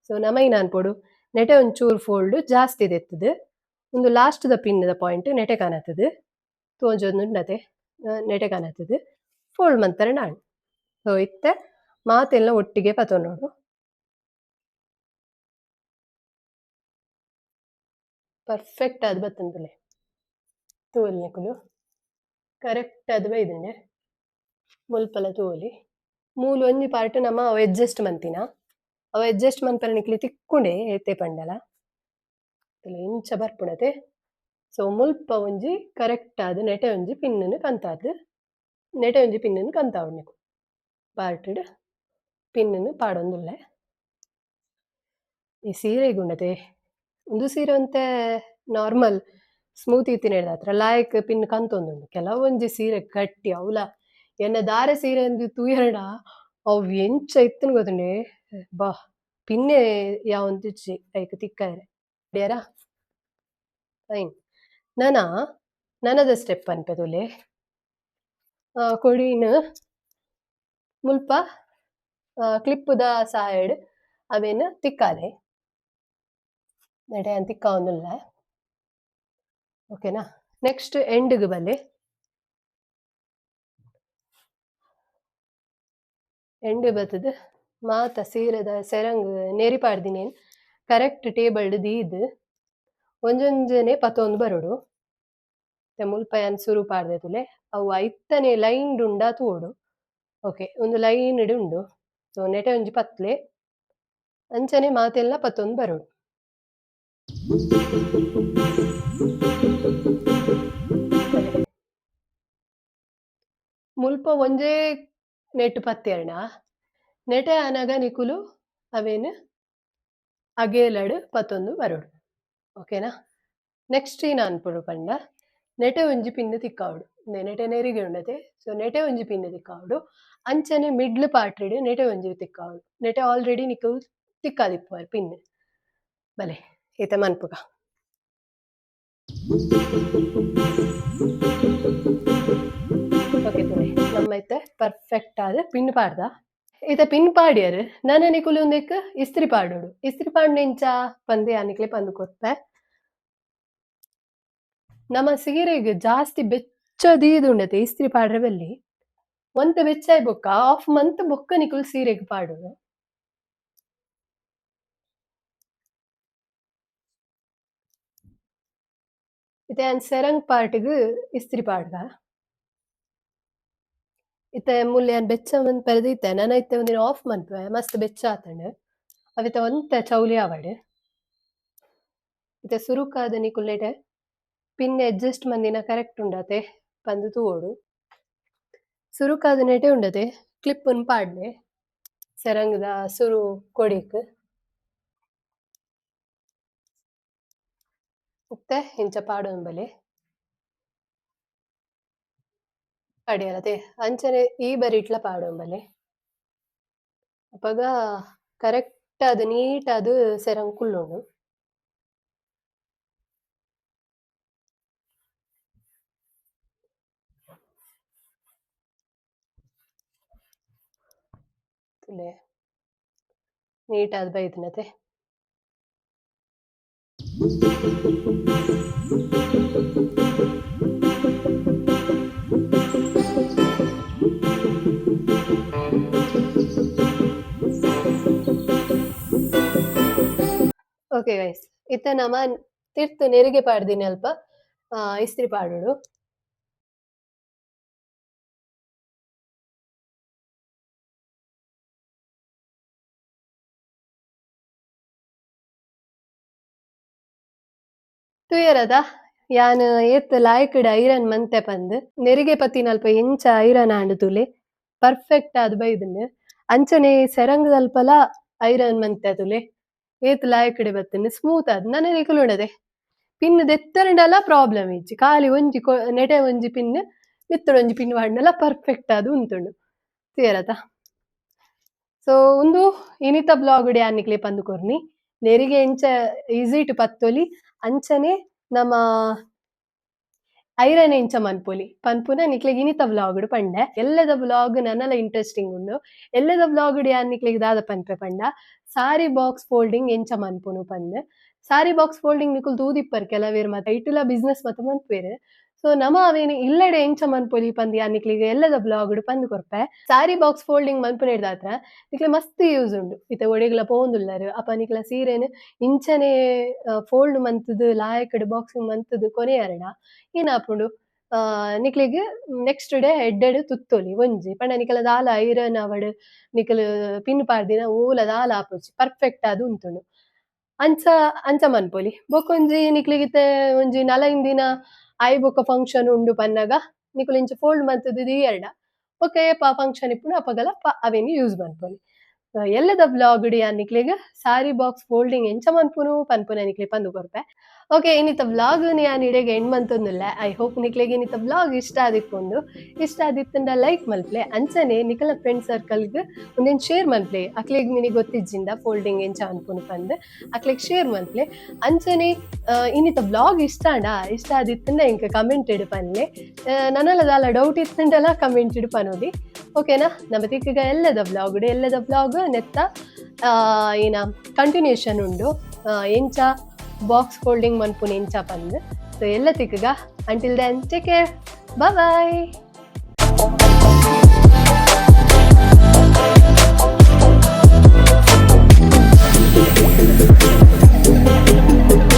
ಸೊ ನಮೈನ ಅನ್ಪೋಡು ನೆಟೆ ಒಂಚೂರು ಫೋಲ್ಡ್ ಜಾಸ್ತಿ ದೆತ್ತದು ಒಂದು last the pin the point ನೆಟೆ ಕನತದು ತೋಜೊಂದುಂಡತೆ ನೆಟೆ ಕನತದು ಫೋಲ್ಡ್ ಮಂತರ ನಾಡು ಸೊ ಇತ್ತೆ ಮಾತೆಲ್ಲ ಒಟ್ಟಿಗೆ ಪತೋ ನೋಡು ಪರ್ಫೆಕ್ಟ್ ಆದ್ ಬತ್ತಂತಲೆ ತೂವಲ್ ನಿಕುಲು ಕರೆಕ್ಟ್ ಆದ್ ಬೈದುಂಡೆ ಮುಲ್ಪಲ ತೂವಲಿ ಮೂಲು ಒಂಜಿ ಪಾರ್ಟ್ ನಮ್ಮ ಅವ ಅಡ್ಜಸ್ಟ್ ಮಂತಿನ ಅವ ಅಡ್ಜಸ್ಟ್ ಮನ್ಪರ ನಿಕ್ಲಿ ತಿಕ್ಕುಂಡೆ ಏತೆ ಪಂಡಲ ಇಂಚ ಬರ್ಪುಣತೆ ಸೊ ಮುಲ್ಪ ಒಂಜಿ ಕರೆಕ್ಟ್ ಆದ್ ನೆಟೆ ಒಂಜಿ ಪಿನ್ನನು ಕಂತಾದ್ ನೆಟೆ ಒಂಜಿ ಪಿನ್ನನು ಕಂತಾವಡ್ ನಿಕು ಪಾರ್ಟ್ಡ್ ಪಿನ್ನನು ಪಾಡೊಂದುಲ್ಲೆ ಈ ಸೀರೆ ಗುಂಡತೆ ಒಂದು ಸೀರೆ ಅಂತೆ ನಾರ್ಮಲ್ ಸ್ಮೂತ್ ಇತ್ತಿನ ಹತ್ರ ಲಾಯಕ್ ಪಿನ್ ಕಂತೊಂದುಂಡು ಕೆಲವೊಂಜಿ ಸೀರೆ ಗಟ್ಟಿ ಅವಲ ಎನ್ನ ದಾರೆ ಸೀರೆ ಅಂದು ತೂಯರಡ ಅವು ಎಂಚ ಇತ್ತನ ಗೊತ್ತುಂಡೆ ಬಾ ಪಿನ್ನೆ ಯಾವಂತಿಚ್ಚಿ ಐಕ್ ತಿಕ್ಕಾರೆ ಡಿಯರ ಫೈನ್ ನನದ ಸ್ಟೆಪ್ ಅನ್ಪೆದುಲೆ ಕೊಡಿನ ಮುಲ್ಪ ಕ್ಲಿಪ್ ದ ಸೈಡ್ ಅವೇನು ತಿಕ್ಕಾಲೆ ನೆಡೆ ಅಂತ ತಿಕ್ಕ ಒಂದುಲ್ಲ ಓಕೆನಾ ನೆಕ್ಸ್ಟ್ ಎಂಡ್ಗೆ ಬಲ್ಲಿ ಎಂಡ್ ಬತ್ತದ ಮಾತ ಸೀರೆದ ಸೆರಂಗ್ ನೆರಿ ಪಾಡ್ದಿನೇನು ಕರೆಕ್ಟ್ ಟೇಬಲ್ಡ್ ದೀದ್ ಒಂಜೊಂಜನೆ ಪತೊಂದು ಬರೋಡು ಮುಲ್ಪ ಯಾನ್ ಸುರು ಪಾಡ್ದೆ ತುಲೆ ಅವು ಐತ್ತನೆ ಲೈನ್ ಉಂಡ ತೂಡು ಓಕೆ ಒಂದು ಲೈನ್ ಉಂಡು ಸೊ ನೆಟೆ ಒಂಜಿ ಪತ್ಲೆ ಅಂಚನೆ ಮಾತೆಲ್ಲ ಪತ್ತೊಂದು ಬರೋಡು ಮುಲ್ಪ ಒಂಜೇ ನೆಟ್ ಪತ್ತೆರ್ನ ನೆಟೆ ಅನಗ ನಿಕುಲು ಅವೇನು ಅಗೇಲಡ್ ಪತ್ತೊಂದು ಬರೋಡು ಓಕೆನಾ ನೆಕ್ಸ್ಟ್ ಏನ ಅನ್ಪುಡು ಪಂಡ ನೆಟೆ ಒಂಜಿ ಪಿನ್ ತಿಕ್ಕಾವಡು ನೆಟೆ ನೆರಿಗೆ ಉಂಡತೆ ಸೊ ನೆಟೆ ಒಂಜಿ ಪಿನ್ ತಿಕ್ಕಾವಡು ಅಂಚನೆ ಮಿಡ್ಲ್ ಪಾರ್ಟ್ಡ್ ನೆಟೆ ಒಂಜಿ ತಿಕ್ಕಾವಡು ನೆಟೆ ಆಲ್ರೆಡಿ ನಿಕುಲು ತಿಕ್ಕಾದಿಪ್ಪುವರು ಪಿನ್ ಬಲೆ ಈತ ಮನ್ಪುಗ ಓಕೆ ತುಲೆ ನಮ್ಮೈತೆ ಪರ್ಫೆಕ್ಟ್ ಆದ ಪಿನ್ ಪಾಡ್ದ ಈತ ಪಿನ್ ಪಾಡ್ಯರ್ ನನ್ನ ನಿಕುಲು ಒಂದೆಕ್ ಇಸ್ತ್ರಿ ಪಾಡೋಡು ಇಸ್ತ್ರಿ ಪಾಡ್ನ ಇಂಚ ಪಂದೆ ಆನಿಕ್ಲೆ ಪಂದು ಕೊರ್ಪೆ ನಮ ಸೀರೆಗ್ ಜಾಸ್ತಿ ಬೆಚ್ಚದೀದುಂಡತೆ ಇಸ್ತ್ರಿ ಪಾಡ್ರೆ ಬಲ್ಲಿ ಒಂತೆ ಬೆಚ್ಚಾಯಿ ಬೊಕ್ಕ ಹಾಫ್ ಮಂತ್ ಬೊಕ್ಕ ನಿಕುಲು ಸೀರೆಗ್ ಪಾಡುಂಡು. ಇತ್ತೆ ಅನ್ ಸೆರಂಗ್ ಪಾರ್ಟ್ಗ್ ಇಸ್ತ್ರಿ ಪಾಡ್ಗ ಇತ್ತೆ ಮುಲ್ಲೆ ಅನ್ ಬೆಚ್ಚ ಮಂತ್ ಪೆರದೀತೆ ನನ ಇತ್ತೆ ಒಂದಿನ ಆಫ್ ಮನ್ಪುವೆ ಮಸ್ತ್ ಬೆಚ್ಚ ಆತಂಡ್ ಅವಿತ ಒಂತೆ ಚೌಲಿ ಆವಡ್ ಇತ್ತೆ ಸುರುಕಾದ ನಿಕುಲ್ಲೆಡೆ ಪಿನ್ ಅಡ್ಜಸ್ಟ್ ಮಂದಿನ ಕರೆಕ್ಟ್ ಉಂಡತೆ ಪಂದ್ ತೂವೋಡು ಸುರುಕಾದ ನೆಟೆ ಉಂಡತೆ ಕ್ಲಿಪ್ ಉನ್ ಪಾಡ್ಲೆ ಸೆರಂಗ್ದ ಸುರು ಕೊಡಿಕ್ ಇತ್ತೆ ಇಂಚ ಪಾಡೊಂದು ಬಲೆ ಅಡಿಯಲತೆ ಅಂಚನೆ ಈ ಬರಿಟ್ಲ ಪಾಡೊಂಬಲೆ ಅಪಗ ಕರೆಕ್ಟ್ ಅದು ನೀಟ್ ಅದು ಸೆರಂಗ್ ಕುಲ್ಲುಂಡು ತುಲೆ ನೀಟ್ ಆದ್ ಬೈದ್ನತೆ ಓಕೆ ಗೈಸ್ ಇತ್ತೆ ನಮ ತಿರ್ತ್ ನೆರಿಗೆ ಪಾಡ್ದಿನಿ ಅಲ್ಪ ಇಸ್ತ್ರಿ ಪಾಡುಡು ತುಯರದ ಯಾನ್ ಏತ್ ಲಾಯ್ಕಡ್ ಐರನ್ ಮಂತೆ ಪಂದ್ ನೆರಿಗೆ ಪತ್ತಿನ ಅಲ್ಪ ಎಂಚ ಐರನ್ ಆಂಡ್ ತುಲೆ ಪರ್ಫೆಕ್ಟ್ ಆದ್ ಬೈದ್ಂಡ್ ಅಂಚನೆ ಸೆರಂಗ್ ಅಲ್ಪಲ ಐರನ್ ಮಂತೆ ತುಲೆ ಏತ್ ಲಾಯ್ಕಡೆ ಬತ್ತಂಡ್ ಸ್ಮೂತ್ ಆದ್ ನನ ನಿಕುಲುಂಡದೆ ಪಿನ್ ದೆತ್ತರಡಲ ಪ್ರಾಬ್ಲಮ್ ಇಜ್ಜಿ ಖಾಲಿ ಒಂಜಿ ನೆಟೆ ಒಂಜಿ ಪಿನ್ ಮಿತ್ತುಡು ಒಂಜಿ ಪಿನ್ ವಾಡ್ನಲ ಪರ್ಫೆಕ್ಟ್ ಆದ್ ಉಂತುಂಡು ತೂಯರತ. ಸೊ ಉಂದು ಇನಿತ ಬ್ಲಾಗ್ ಡೆ ಯಾನ್ನಿಕ್ಲೆ ಪಂದ್ ಕೊರ್ನಿ ನೆರಿಗೆ ಎಂಚ ಈಸಿ ಟು ಪತ್ತೊಲಿ ಅಂಚನೆ ನಮ ಐರನ್ ಎಂಚ ಮನ್ಪೊಲಿ ಪನ್ಪುನ ನಿಕ್ಲೆಗ್ ಇನಿತ ವ್ಲಾಗ್ ಪಂಡೆ ಎಲ್ಲದ ವ್ಲಾಗ್ ನನಲ ಇಂಟ್ರೆಸ್ಟಿಂಗ್ ಉಂಡು ಎಲ್ಲದ ವ್ಲಾಗ್ ಯಾನ್ ನಿಕ್ಲೆಗ್ ದಾದ ಪನ್ಪೆ ಪಂಡ ಸಾರಿ ಬಾಕ್ಸ್ ಫೋಲ್ಡಿಂಗ್ ಎಂಚ ಮನ್ಪುನು ಪಂದ್ ಸಾರಿ ಬಾಕ್ಸ್ ಫೋಲ್ಡಿಂಗ್ ನಿಕುಲ್ ತೂದಿಪ್ಪರ್ ಕೆಲವೇರ್ ಮಾತ ಇಟ್ಟುಲ ಬಿಸ್ನೆಸ್ ಮಾತ ಮನ್ಪುವೆರ್ ಸೊ ನಮ ಅವೇನು ಇಲ್ಲಡೆ ಎಂಚ ಮನ್ಪೊಲಿ ಪಂದ್ ಯಾನ್ ನಿಕ್ಲೆಗ್ ಎಲ್ಲದ ವ್ಲಾಗ್ ಪಂದ್ ಕೊರ್ಪೆ ಸಾರಿ ಬಾಕ್ಸ್ ಫೋಲ್ಡಿಂಗ್ ಮನ್ಪುನೆಡ್ದಾತ್ರ ನಿಕ್ಲೆ ಮಸ್ತ್ ಯೂಸ್ ಉಂಡು ಇತ್ತೆ ಒಡೆಗ್ಲ ಪೋಂದುಲ್ಲರ್ ಅಪ ನಿಕ್ಲ ಸೀರೆನ್ ಇಂಚನೆ ಫೋಲ್ಡ್ ಮಂತುದು ಲಾಯಕಡ್ ಬಾಕ್ಸಿಂಗ್ ಮಂತುದು ಕೊನೆಯರಡ ಏನಾಪುಂಡು ನಿಕ್ಲೆಗ್ ನೆಕ್ಸ್ಟ್ ಡೇ ಎಡ್ಡೆಡ್ ತುತ್ತೊಲಿ ಒಂಜಿ ಪಂಡ ನಿಕಲ ದಾಲ ಐರನ್ ಅವಡ್ ನಿಕಲ್ ಪಿನ್ ಪಾಡ್ದಿನ ಓಲ ದಾಲ ಆಪುಜಿ ಪರ್ಫೆಕ್ಟ್ ಆದ್ ಉಂತುಂಡು ಅಂಚ ಅಂಚ ಮನ್ಪೊಲಿ ಬೊಕೊಂಜಿ ನಿಕ್ಲೆಗಿತ್ತೆ ಒಂಜಿ ನಲೈನ್ ಐ ಬೊಕ ಫಂಕ್ಷನ್ ಉಂಡು ಪನ್ನಗ ನಿಕುಲು ಇಂಚ ಫೋಲ್ಡ್ ಮಂತುದು ದಿಯರ್ಡ ಓಕೆ ಫಂಕ್ಷನ್ ಇಪ್ಪುಂಡು ಅಪಗಲ ಅವೆನ್ ಯೂಸ್ ಮನ್ಪೊಲಿ ಎಲ್ಲದ ವ್ಲಾಗ್ ಯಾನ್ ನಿಕ್ಲೆಗ್ ಸಾರಿ ಬಾಕ್ಸ್ ಫೋಲ್ಡಿಂಗ್ ಎಂಚ ಮನ್ಪುನು ಪನ್ಪುನ ನಿಕ್ಲೆ ಪಂದ್ ಕೊರ್ಪೆ ಓಕೆ ಇನ್ನಿತ ವ್ಲಾಗ್ ಯಾನ್ ಇಡೆಗ್ ಎಂಡ್ ಮಂತೊಂದುಲ್ಲೆ ಐ ಹೋಪ್ ನಿಕ್ಲೆಗ್ ಇನ್ನಿತ ವ್ಲಾಗ್ ಇಷ್ಟ ಆದಿಪ್ಪುಂಡು ಇಷ್ಟ ಆದಿತ್ತಂಡ ಲೈಕ್ ಮಲ್ಪ್ಲೆ ಅಂಚನೆ ನಿಕಲ ಫ್ರೆಂಡ್ ಸರ್ಕಲ್ಗ್ ಒಂದೆನ್ ಶೇರ್ ಮಲ್ಪ್ಲೆ ಅಕ್ಲೆಗ್ ಮಿನಿ ಗೊತ್ತಿಜ್ಜಿಂದ ಫೋಲ್ಡಿಂಗ್ ಎಂಚ ಅನ್ಪುನು ಪಂದ್ ಅಕ್ಲೆಗ್ ಶೇರ್ ಮಲ್ಪ್ಲೆ ಅಂಚನೆ ಇನ್ನಿತ ವ್ಲಾಗ್ ಇಷ್ಟ ಆದಿತ್ತಂಡ ಇಂಕ ಕಮೆಂಟ್ ಇಡು ಪನ್ಲೆ ನನಲ ದಾಲ ಡೌಟ್ ಇತ್ತಂಡಲ ಕಮೆಂಟ್ ಇಡು ಪನೋಲಿ ಓಕೆನಾ ನಮ್ಮ ತಿಕ್ಕಗ ಎಲ್ಲದ ವ್ಲಾಗ್ ನೆತ್ತ ಏನ ಕಂಟಿನ್ಯೂಷನ್ ಉಂಡು ಎಂಚ ಬಾಕ್ಸ್ ಫೋಲ್ಡಿಂಗ್ ಮನ್ಪುನ ಎಂಚ ಪಂದ್ ಸೊ ಎಲ್ಲ ತಿಕ್ಕಗ ಅಂಟಿಲ್ ದೆನ್ ಟೇಕ್ ಕೇರ್ ಬಾಯ್.